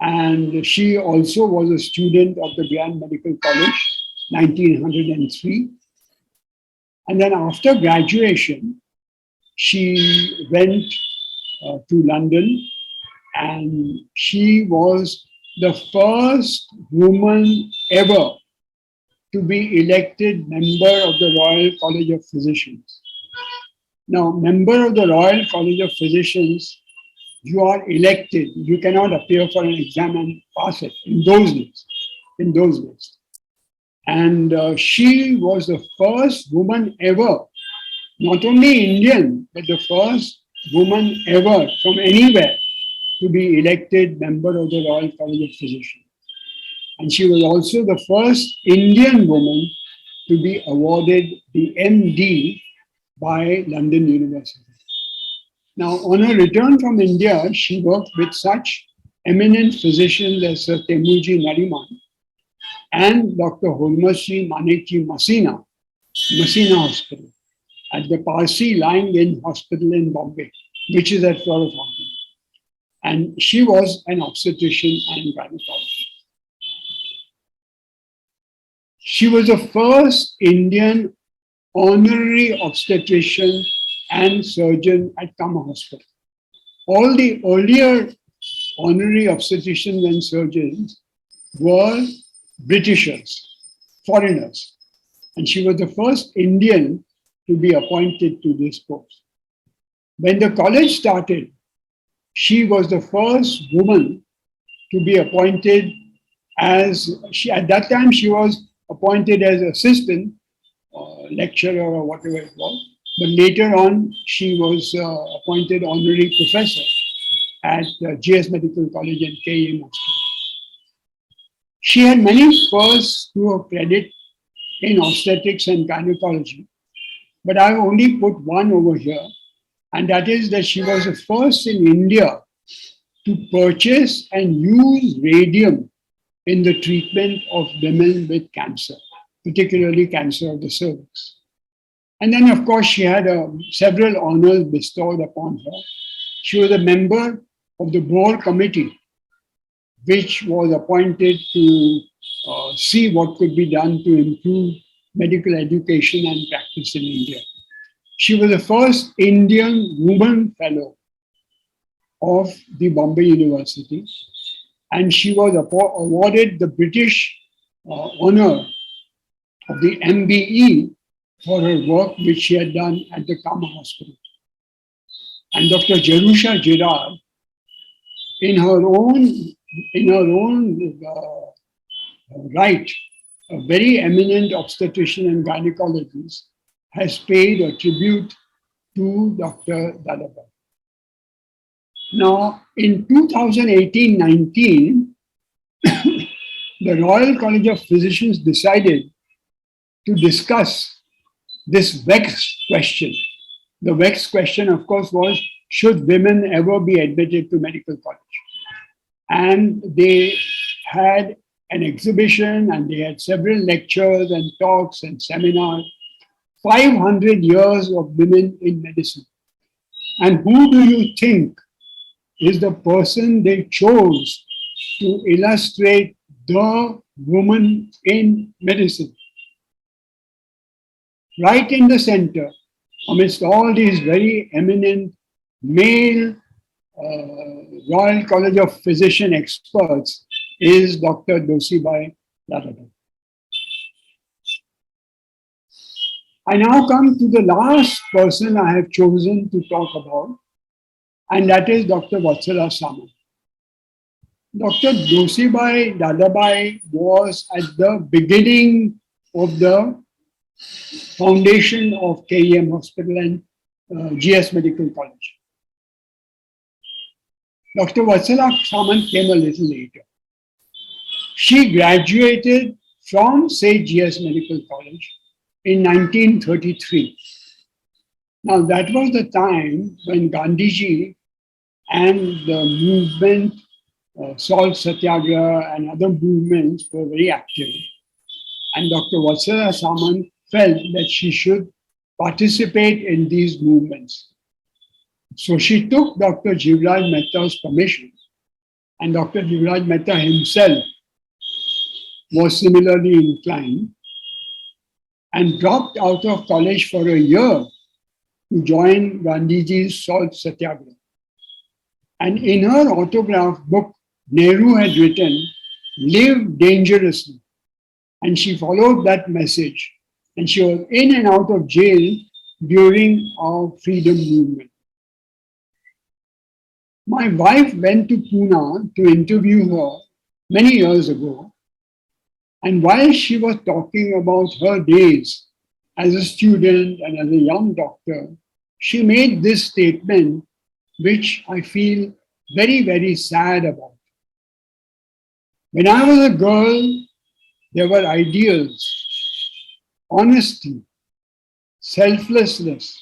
and she also was a student of the Grand Medical College, 1903. And then after graduation, she went to London, and she was the first woman ever to be elected member of the Royal College of Physicians. Now, member of the Royal College of Physicians, you are elected. You cannot appear for an exam and pass it in those days. And she was the first woman ever, not only Indian, but the first woman ever from anywhere to be elected member of the Royal College of Physicians. And she was also the first Indian woman to be awarded the MD by London University. Now, on her return from India, she worked with such eminent physicians as Sir Temuji Nariman and Dr. Holmasji Manekji Masina Hospital, at the Parsi Lying In Hospital in Bombay, which is at Flora Fountain. And she was an obstetrician and gynecologist. She was the first Indian honorary obstetrician and surgeon at Kama Hospital. All the earlier honorary obstetricians and surgeons were Britishers, foreigners. And she was the first Indian to be appointed to this post. When the college started, she was the first woman to be appointed at that time she was appointed as assistant lecturer or whatever it was. But later on, she was appointed honorary professor at GS Medical College and KEM Hospital. She had many firsts to her credit in obstetrics and gynecology, but I only put one over here, and that is that she was the first in India to purchase and use radium in the treatment of women with cancer, particularly cancer of the cervix. And then, of course, she had several honors bestowed upon her. She was a member of the board committee, which was appointed to see what could be done to improve medical education and practice in India. She was the first Indian woman fellow of the Bombay University, and she was awarded the British honor of the MBE for her work which she had done at the Kama Hospital. And Dr. Jerusha Girard, in her own right, a very eminent obstetrician and gynecologist, has paid a tribute to Dr. Dadabhai. Now, in 2018-19, the Royal College of Physicians decided to discuss this vexed question. The vexed question, of course, was, should women ever be admitted to medical college? And they had an exhibition and they had several lectures and talks and seminars, 500 years of women in medicine. And who do you think is the person they chose to illustrate the woman in medicine? Right in the center, amidst all these very eminent male Royal College of Physician experts, is Dr. Dosibai Dadabhai. I now come to the last person I have chosen to talk about, and that is Dr. Vatsala Samant. Dr. Dosibai Dadabhai was at the beginning of the foundation of KEM Hospital and GS Medical College. Dr. Vatsala Samant came a little later. She graduated from, say, GS Medical College in 1933. Now, that was the time when Gandhiji and the movement, Salt Satyagraha and other movements were very active. And Dr. Vatsala Samant felt that she should participate in these movements. So she took Dr. Jivraj Mehta's permission, and Dr. Jivraj Mehta himself was similarly inclined and dropped out of college for a year to join Gandhiji's Salt Satyagraha. And in her autograph book, Nehru had written, "Live dangerously." And she followed that message. And she was in and out of jail during our freedom movement. My wife went to Pune to interview her many years ago. And while she was talking about her days as a student and as a young doctor, she made this statement, which I feel very, very sad about. When I was a girl, there were ideals, honesty, selflessness,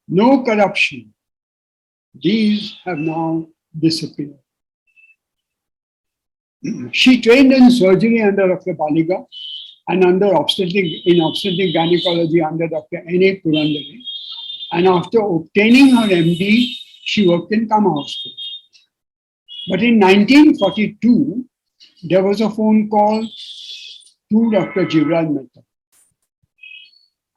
no corruption. These have now disappeared. She trained in surgery under Dr. Paliga and in obstetric gynecology under Dr. N.A. Purandare. And after obtaining her MD, she worked in Kama Hospital. But in 1942, there was a phone call to Dr. Jivraj Mehta.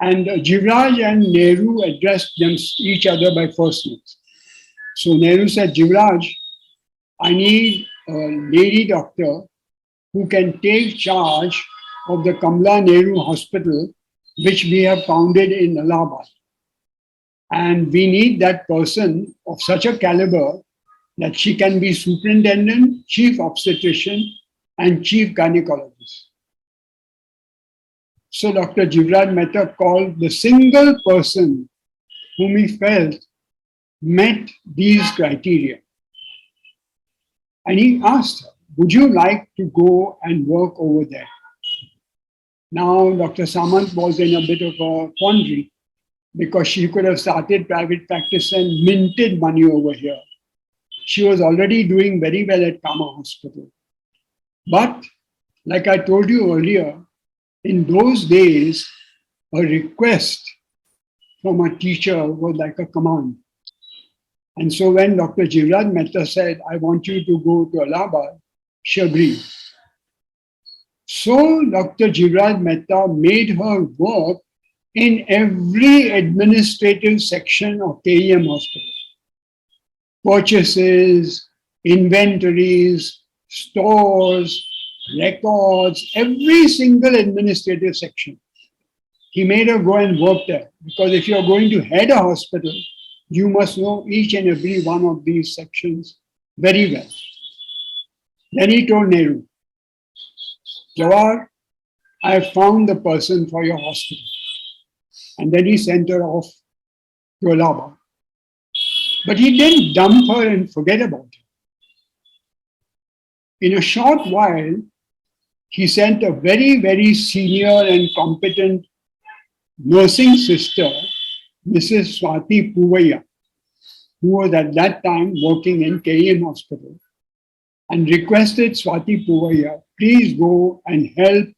And Jivraj and Nehru addressed each other by first names. So Nehru said, "Jivraj, I need a lady doctor who can take charge of the Kamla Nehru Hospital, which we have founded in Allahabad. And we need that person of such a caliber that she can be superintendent, chief obstetrician, and chief gynecologist. So Dr. Jivraj Mehta called the single person whom he felt met these criteria. And he asked her, would you like to go and work over there? Now, Dr. Samant was in a bit of a quandary because she could have started private practice and minted money over here. She was already doing very well at Kama Hospital. But, like I told you earlier, in those days, a request from a teacher was like a command. And so when Dr. Jivraj Mehta said, I want you to go to Allahabad, she agreed. So Dr. Jivraj Mehta made her work in every administrative section of KEM Hospital. Purchases, inventories, stores, records, every single administrative section. He made her go and work there because if you're going to head a hospital, you must know each and every one of these sections very well. Then he told Nehru, Jawahar, I have found the person for your hospital. And then he sent her off to Allahabad. But he didn't dump her and forget about her. In a short while, he sent a very, very senior and competent nursing sister, Mrs. Swati Puvaya, who was at that time working in KEM Hospital, and requested Swati Puvaya, please go and help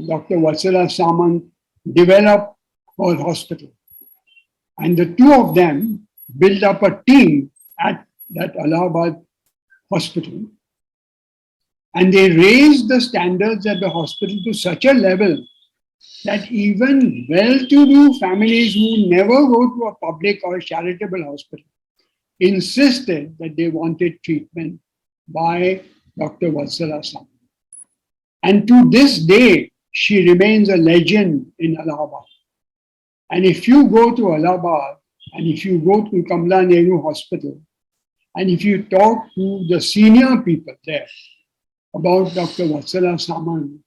Dr. Vatsala Samant develop her hospital. And the two of them built up a team at that Allahabad hospital. And they raised the standards at the hospital to such a level that even well-to-do families who never go to a public or charitable hospital insisted that they wanted treatment by Dr. Vatsala Samant. And to this day, she remains a legend in Allahabad. And if you go to Allahabad, and if you go to Kamla Nehru Hospital, and if you talk to the senior people there about Dr. Vatsala Samant,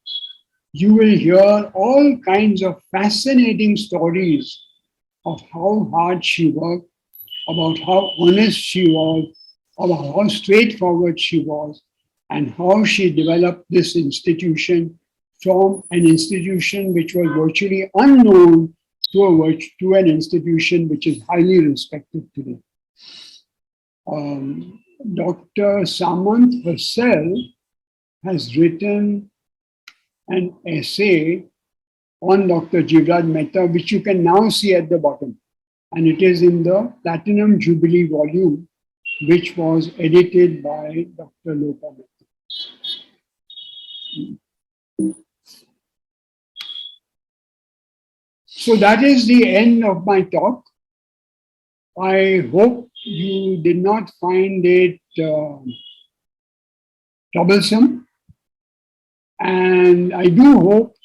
you will hear all kinds of fascinating stories of how hard she worked, about how honest she was, about how straightforward she was, and how she developed this institution from an institution which was virtually unknown to an institution which is highly respected today. Dr. Samant herself has written an essay on Dr. Jivraj Mehta, which you can now see at the bottom. And it is in the Platinum Jubilee volume, which was edited by Dr. Lopa Mehta. So that is the end of my talk. I hope you did not find it troublesome. And I do hope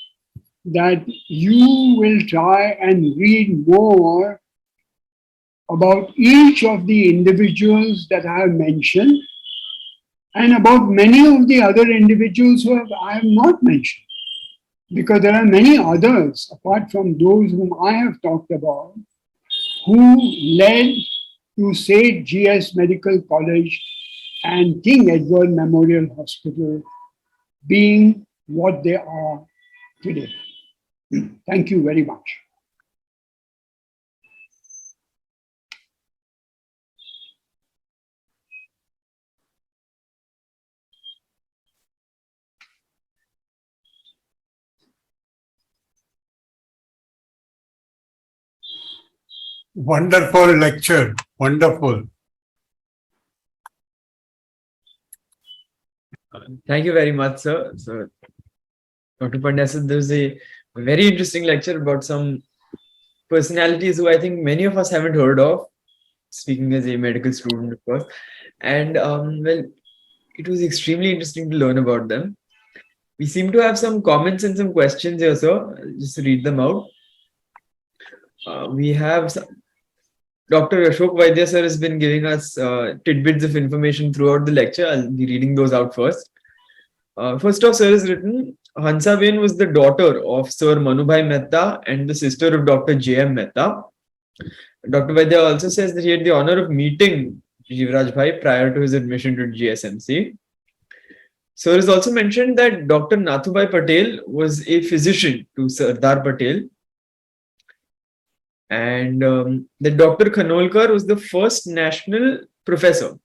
that you will try and read more about each of the individuals that I have mentioned and about many of the other individuals who I have not mentioned. Because there are many others, apart from those whom I have talked about, who led to St. G.S. Medical College and King Edward Memorial Hospital being what they are today. Thank you very much. Wonderful lecture. Wonderful. Thank you very much, sir. So, Dr. Pandya said there was a very interesting lecture about some personalities who I think many of us haven't heard of, speaking as a medical student, of course. And well, it was extremely interesting to learn about them. We seem to have some comments and some questions here, sir. I'll just read them out. We have Dr. Ashok Vaidya sir has been giving us tidbits of information throughout the lecture. I'll be reading those out first. First off, sir has written, Hansaben was the daughter of Sir Manubhai Mehta and the sister of Dr. J.M. Mehta. Dr. Vaidya also says that he had the honor of meeting Jivraj Bhai prior to his admission to GSMC. Sir has also mentioned that Dr. Nathubhai Patel was a physician to Sardar Patel. And that Dr. Khanolkar was the first national professor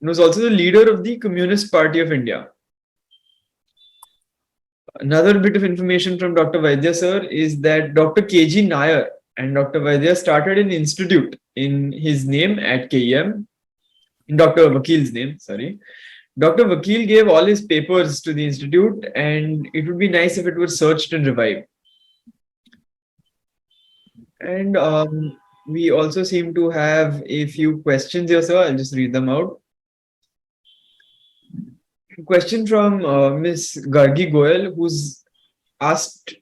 and was also the leader of the Communist Party of India. Another bit of information from Dr. Vaidya sir is that Dr. K.G. Nair and Dr. Vaidya started an institute in his name at KEM, in Dr. Vakil's name, sorry. Dr. Vakil gave all his papers to the institute, and it would be nice if it were searched and revived. And we also seem to have a few questions here, sir. I'll just read them out. A question from Miss Gargi Goyal, who's asked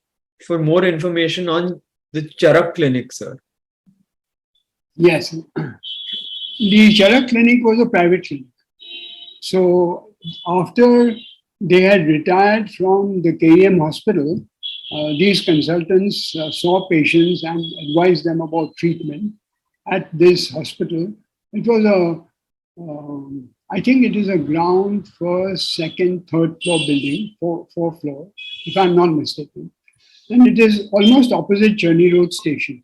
for more information on the Charak Clinic, sir. Yes. The Charak Clinic was a private clinic. So after they had retired from the KEM hospital, these consultants saw patients and advised them about treatment at this hospital. It was I think it is a ground, first, second, third floor building, four floor, if I'm not mistaken. And it is almost opposite Churni Road station.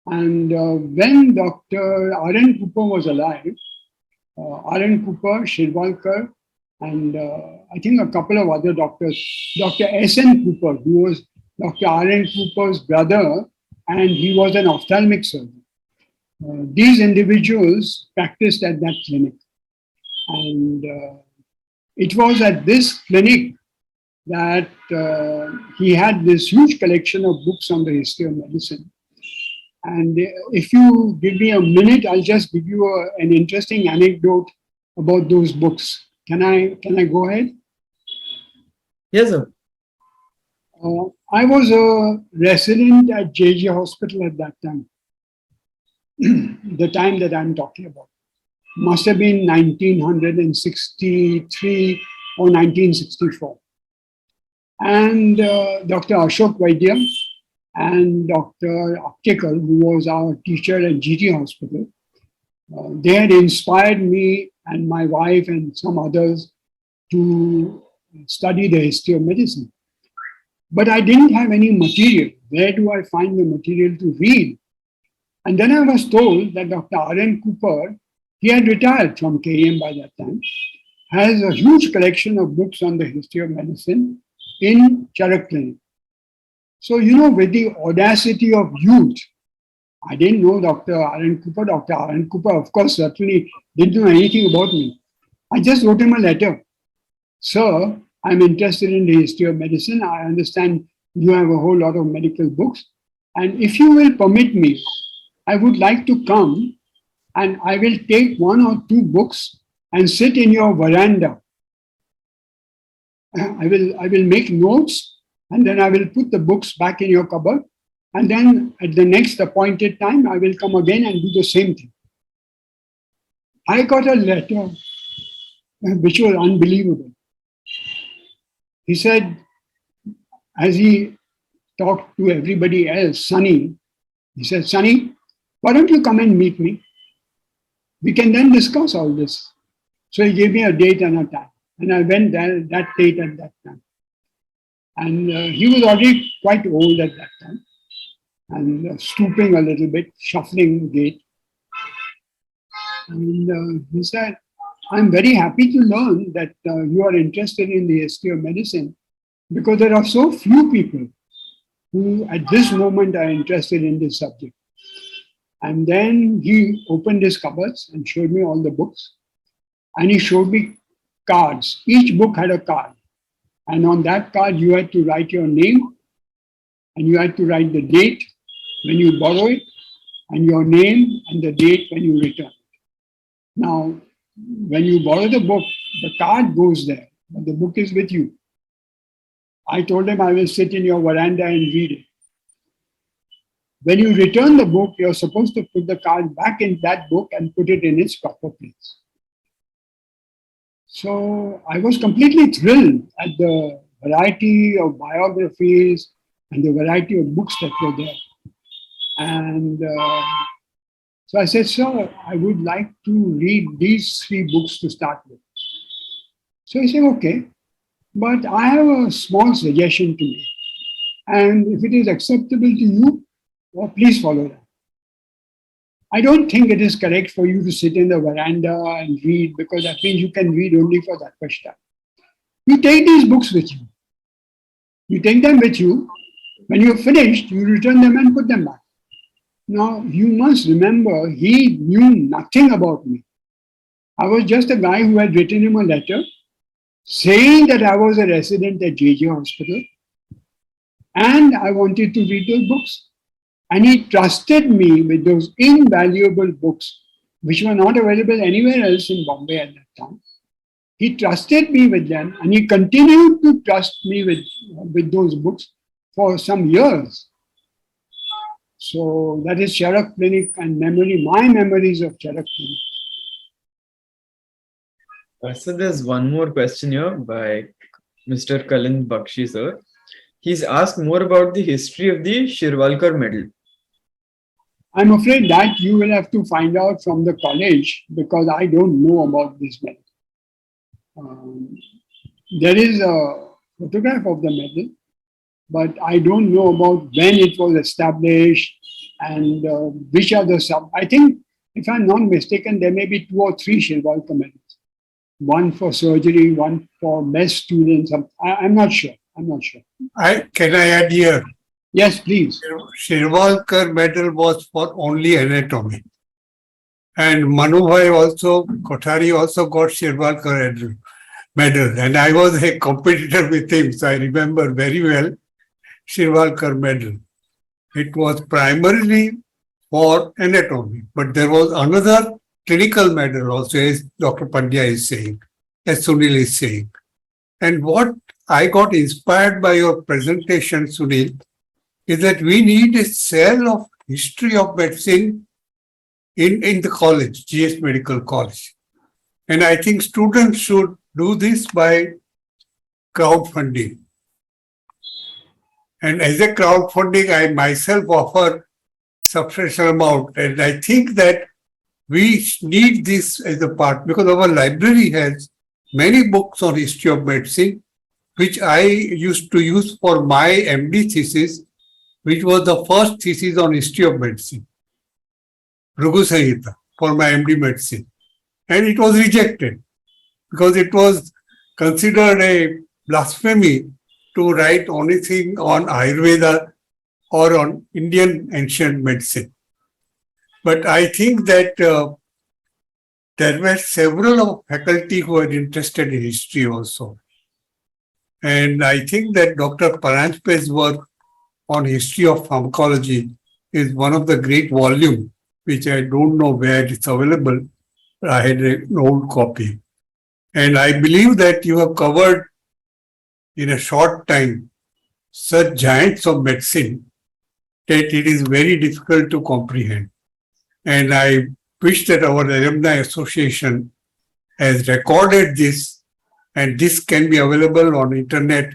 And when Dr. R.N. Cooper was alive, R.N. Cooper, Shirvalkar, and I think a couple of other doctors, Dr. S.N. Cooper, who was Dr. R.N. Cooper's brother, and he was an ophthalmic surgeon. These individuals practiced at that clinic. And it was at this clinic that he had this huge collection of books on the history of medicine. And if you give me a minute, I'll just give you an interesting anecdote about those books. Can I go ahead? Yes, sir. I was a resident at JJ Hospital at that time, the time that I'm talking about. Must have been 1963 or 1964. And Dr. Ashok Vaidya and Dr. Aptekar, who was our teacher at GT Hospital, they had inspired me and my wife and some others to study the history of medicine. But I didn't have any material. Where do I find the material to read? And then I was told that Dr. R.N. Cooper, he had retired from KEM by that time, has a huge collection of books on the history of medicine in Charak Clinic. So, with the audacity of youth, I didn't know Dr. R.N. Cooper. Dr. R.N. Cooper, of course, certainly didn't know anything about me. I just wrote him a letter. Sir, I'm interested in the history of medicine. I understand you have a whole lot of medical books. And if you will permit me, I would like to come and I will take one or two books and sit in your veranda. I will make notes and then I will put the books back in your cupboard. And then at the next appointed time, I will come again and do the same thing. I got a letter which was unbelievable. He said, as he talked to everybody else, Sunny, he said, Sunny, why don't you come and meet me? We can then discuss all this. So he gave me a date and a time. And I went there that date at that time. And he was already quite old at that time. And stooping a little bit, shuffling gait. And he said, I'm very happy to learn that you are interested in the history of medicine because there are so few people who at this moment are interested in this subject. And then he opened his cupboards and showed me all the books. And he showed me cards. Each book had a card. And on that card, you had to write your name and you had to write the date when you borrow it and your name and the date when you return. Now, when you borrow the book, the card goes there, but the book is with you. I told him I will sit in your veranda and read it. When you return the book, you're supposed to put the card back in that book and put it in its proper place. So I was completely thrilled at the variety of biographies and the variety of books that were there. And so I said, sir, I would like to read these 3 books to start with. So he said, okay, but I have a small suggestion to make. And if it is acceptable to you, well, please follow that. I don't think it is correct for you to sit in the veranda and read, because that means you can read only for that much time. You take these books with you. You take them with you. When you're finished, you return them and put them back. Now, you must remember, he knew nothing about me. I was just a guy who had written him a letter saying that I was a resident at JJ Hospital and I wanted to read those books. And he trusted me with those invaluable books, which were not available anywhere else in Bombay at that time. He trusted me with them, and he continued to trust me with those books for some years. So that is Charak Clinic and memory, my memories of Charak Clinic. So there's one more question here by Mr. Kalin Bakshi, sir. He's asked more about the history of the Shirvalkar medal. I'm afraid that you will have to find out from the college, because I don't know about this medal. There is a photograph of the medal, but I don't know about when it was established and which are the sub. I think, if I'm not mistaken, there may be 2 or 3 Shirvalkar medals. One for surgery, one for best students. I'm not sure. Can I add here? Yes, please. Shirvalkar medal was for only anatomy. And Manubhai also, Kothari also got Shirvalkar medal. And I was a competitor with him, so I remember very well Shirvalkar medal. It was primarily for anatomy, but there was another clinical medal also, as Dr. Pandya is saying, as Sunil is saying. And what I got inspired by your presentation, Sunil, is that we need a cell of history of medicine in the college, GS Medical College. And I think students should do this by crowdfunding. And as a crowdfunding, I myself offer substantial amount. And I think that we need this as a part, because our library has many books on history of medicine, which I used to use for my MD thesis, which was the first thesis on history of medicine, Rugu Sanhita, for my MD medicine. And it was rejected because it was considered a blasphemy to write anything on Ayurveda or on Indian ancient medicine. But I think that there were several faculty who were interested in history also. And I think that Dr. Paranjpe's work on history of pharmacology is one of the great volumes, which I don't know where it's available. I had an old copy. And I believe that you have covered in a short time such giants of medicine that it is very difficult to comprehend. And I wish that our alumni association has recorded this, and this can be available on internet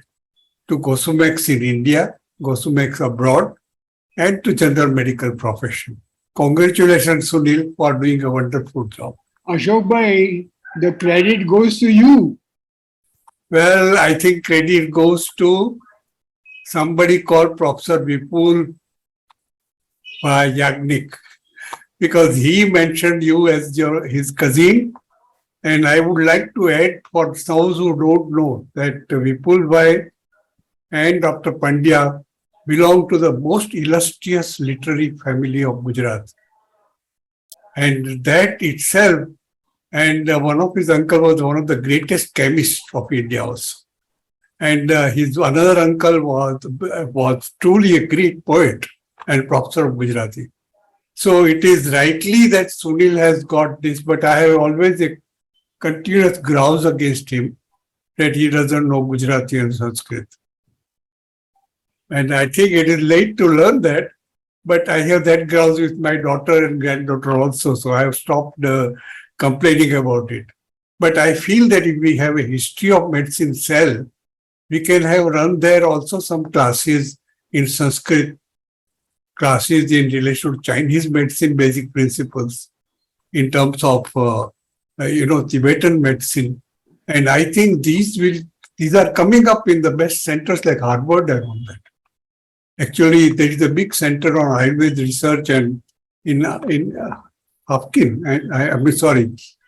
to Gosumex in India, Gosumex abroad, and to general medical profession. Congratulations, Sunil, for doing a wonderful job. Ashok Bhai, the credit goes to you. Well, I think credit goes to somebody called Professor Vipul Yagnik, because he mentioned you as his cousin. And I would like to add, for those who don't know, that Vipul Bhai and Dr. Pandya belong to the most illustrious literary family of Gujarat. And that itself, and one of his uncle was one of the greatest chemists of India also. And his another uncle was truly a great poet and professor of Gujarati. So it is rightly that Sunil has got this, but I have always a continuous grouse against him that he doesn't know Gujarati and Sanskrit. And I think it is late to learn that, but I have that grounds with my daughter and granddaughter also, so I have stopped complaining about it. But I feel that if we have a history of medicine cell, we can have run there also some classes in Sanskrit, classes in relation to Chinese medicine basic principles, in terms of Tibetan medicine. And I think these are coming up in the best centers like Harvard and all that. Actually, there is a big center on Ayurveda research and in Hopkins,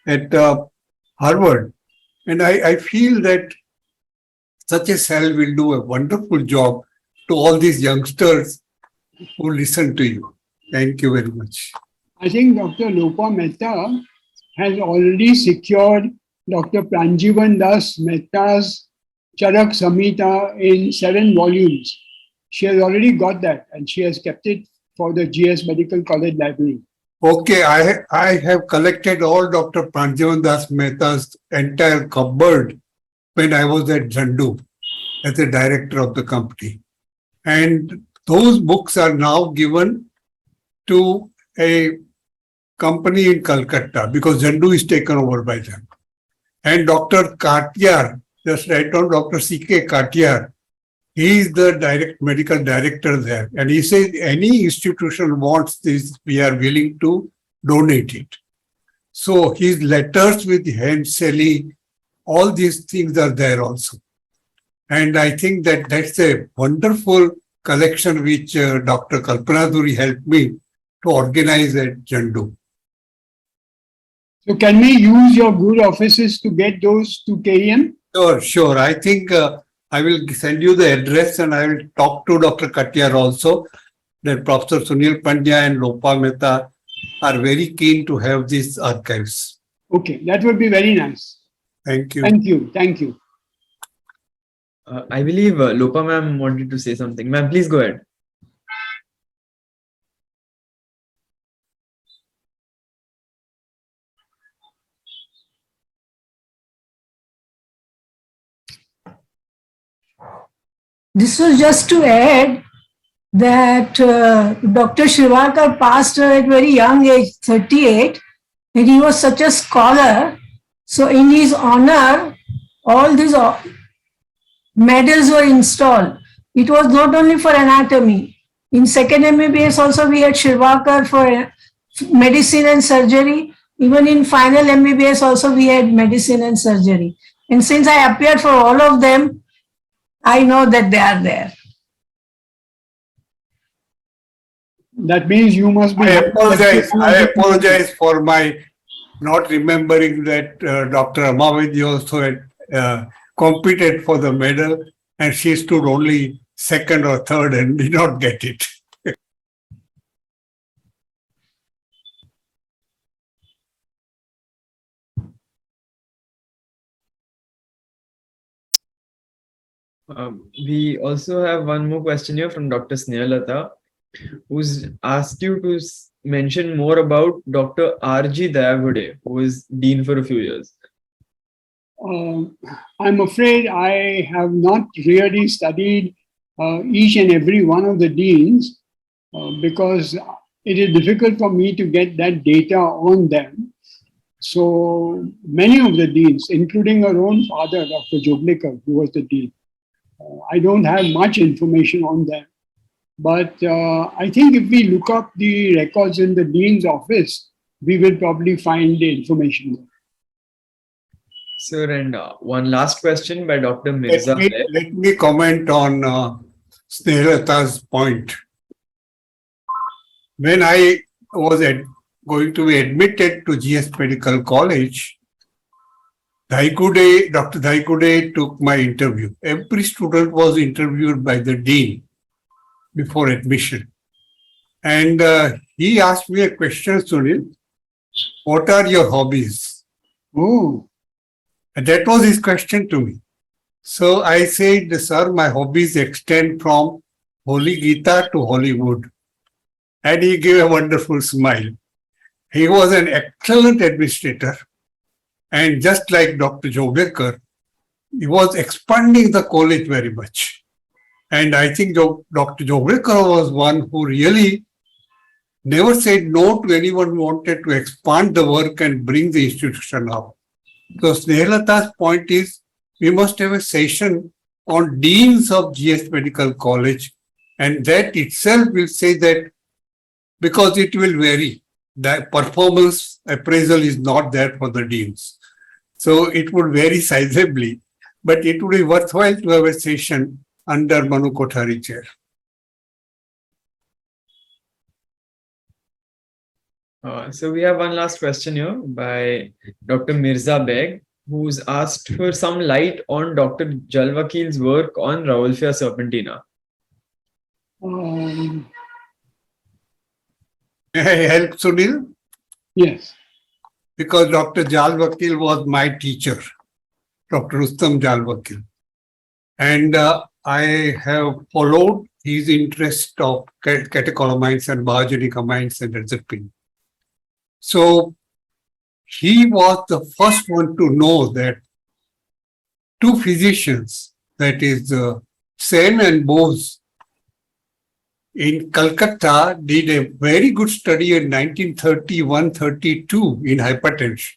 at Harvard. And I feel that such a cell will do a wonderful job to all these youngsters who listen to you. Thank you very much. I think Dr. Lopa Mehta has already secured Dr. Pranjivan Das Mehta's Charak Samhita in 7 volumes. She has already got that and she has kept it for the GS Medical College Library. Okay, I have collected all Dr. Pranjivan Das Mehta's entire cupboard when I was at Zandu as the director of the company. And those books are now given to a company in Calcutta because Zandu is taken over by them. And Dr. Katiyar, just right on Dr. C.K. Katiyar, he is the medical director there. And he says any institution wants this, we are willing to donate it. So his letters with Henseli, all these things are there also. And I think that that's a wonderful collection which Dr. Kalpanaduri helped me to organize at Zandu. So can we use your good offices to get those to KEM? Sure. I think I will send you the address and I will talk to Dr. Katiyar also that Professor Sunil Pandya and Lopa Mehta are very keen to have these archives. Okay, that would be very nice. Thank you. Thank you. Thank you. I believe Lopa ma'am wanted to say something. Ma'am, please go ahead. This was just to add that Dr. Shivakar passed at very young age, 38, and he was such a scholar. So in his honor, all these medals were installed. It was not only for anatomy. In second MBBS also we had Shivakar for medicine and surgery. Even in final MBBS also we had medicine and surgery. And since I appeared for all of them, I know that they are there. That means you must be. I apologize for my not remembering that Dr. Amavedi also had competed for the medal and she stood only second or third and did not get it. We also have one more question here from Dr. Snehalata, who's asked you to mention more about Dr. R.G. Dayagode, who was dean for a few years. I'm afraid I have not really studied each and every one of the deans because it is difficult for me to get that data on them. So many of the deans, including our own father, Dr. Joglekar, who was the dean, I don't have much information on them. But I think if we look up the records in the dean's office, we will probably find the information there. Sir, and one last question by Dr. Mirza. Let me comment on Snehalata's point. When I was going to be admitted to GS Medical College, Dr. Dhaikude took my interview. Every student was interviewed by the dean before admission. And he asked me a question, Sunil, what are your hobbies? Oh. And that was his question to me. So I said, sir, my hobbies extend from Holy Gita to Hollywood. And he gave a wonderful smile. He was an excellent administrator. And just like Dr. Joglekar, he was expanding the college very much. And I think Dr. Jogrekar was one who really never said no to anyone who wanted to expand the work and bring the institution up. So Snehalata's point is we must have a session on deans of GS Medical College, and that itself will say that because it will vary. The performance appraisal is not there for the deans. So it would vary sizably, but it would be worthwhile to have a session under Manu Kothari chair. So we have one last question here by Dr. Mirza Beg, who's asked for some light on Dr. Jalwakil's work on Rauwolfia serpentina. May I help Sunil? Yes. Because Dr. Jalwakil was my teacher, Dr. Rustam Jalwakil. And I have followed his interest of catecholamines and biogenic amines and reserpine. So he was the first one to know that two physicians, that is Sen and Bose, in Calcutta did a very good study in 1931-32 in hypertension.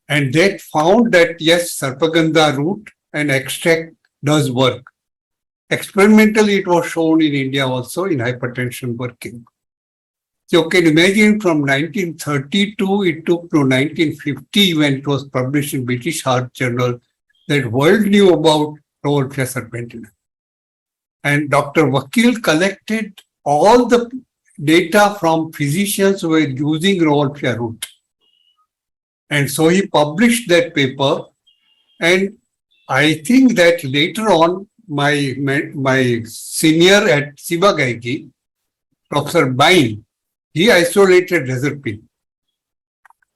And they found that yes, Sarpagandha root and extract does work. Experimentally, it was shown in India also in hypertension working. So you can imagine from 1932, it took to 1950 when it was published in British Heart Journal that world knew about Rauwolfia serpentina. And Dr. Vakil collected all the data from physicians who were using Rauwolfia root. And so he published that paper. And I think that later on, my senior at Sibagaigi, Professor Bain, he isolated reserpine.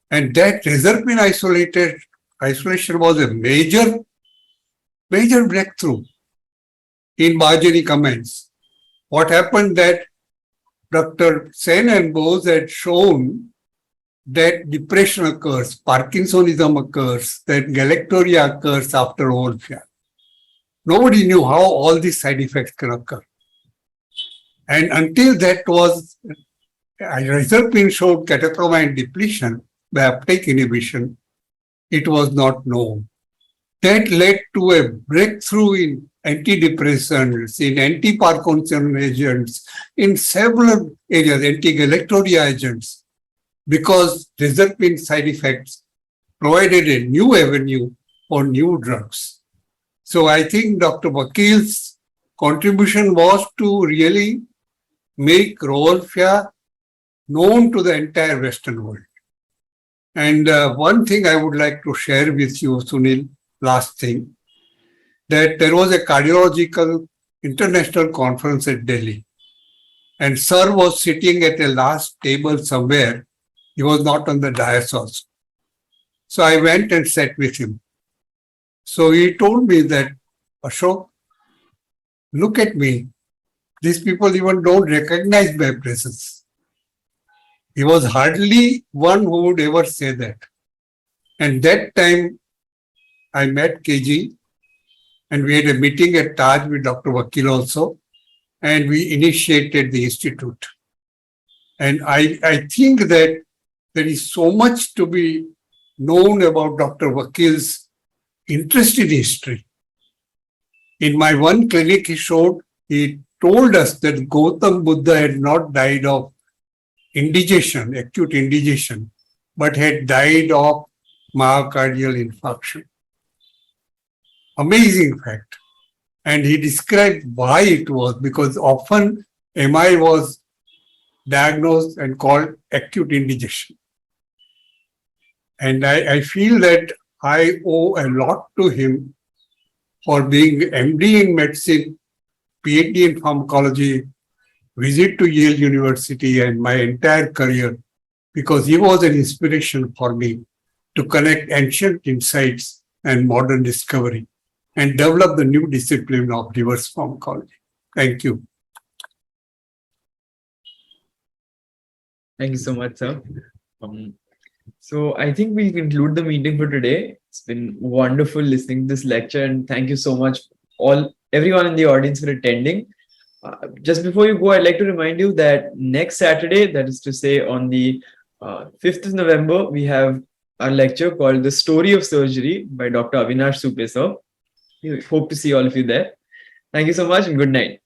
And that reserpine isolation was a major breakthrough in biogenic amines. What happened that Dr. Sen and Bose had shown that depression occurs, Parkinsonism occurs, that galactoria occurs after Rauwolfia. Nobody knew how all these side effects can occur. And until that was, reserpine showed catecholamine depletion by uptake inhibition, it was not known. That led to a breakthrough in antidepressants, in anti-Parkinson agents, in several areas, anti-galactoria agents, because reserpine side effects provided a new avenue for new drugs. So I think Dr. Vakil's contribution was to really make Rauwolfia known to the entire Western world. And one thing I would like to share with you, Sunil, last thing, that there was a cardiological international conference at Delhi. And Sir was sitting at a last table somewhere. He was not on the dais also. So I went and sat with him. So he told me that, Ashok, look at me. These people even don't recognize my presence. He was hardly one who would ever say that. And that time, I met KG and we had a meeting at Taj with Dr. Vakil also, and we initiated the institute. And I think that there is so much to be known about Dr. Vakil's interest in history. In my one clinic he told us that Gautam Buddha had not died of indigestion, acute indigestion, but had died of myocardial infarction. Amazing fact. And he described why it was, because often MI was diagnosed and called acute indigestion. And I feel that I owe a lot to him for being MD in medicine, PhD in pharmacology, visit to Yale University and my entire career, because he was an inspiration for me to connect ancient insights and modern discovery and develop the new discipline of reverse pharmacology. Thank you. Thank you so much, sir. So I think we'll conclude the meeting for today. It's been wonderful listening to this lecture, and thank you so much everyone in the audience for attending. Just before you go, I'd like to remind you that next Saturday, that is to say on the 5th of November, we have our lecture called The Story of Surgery by Dr. Avinash Supesar. We hope to see all of you there. Thank you so much and good night.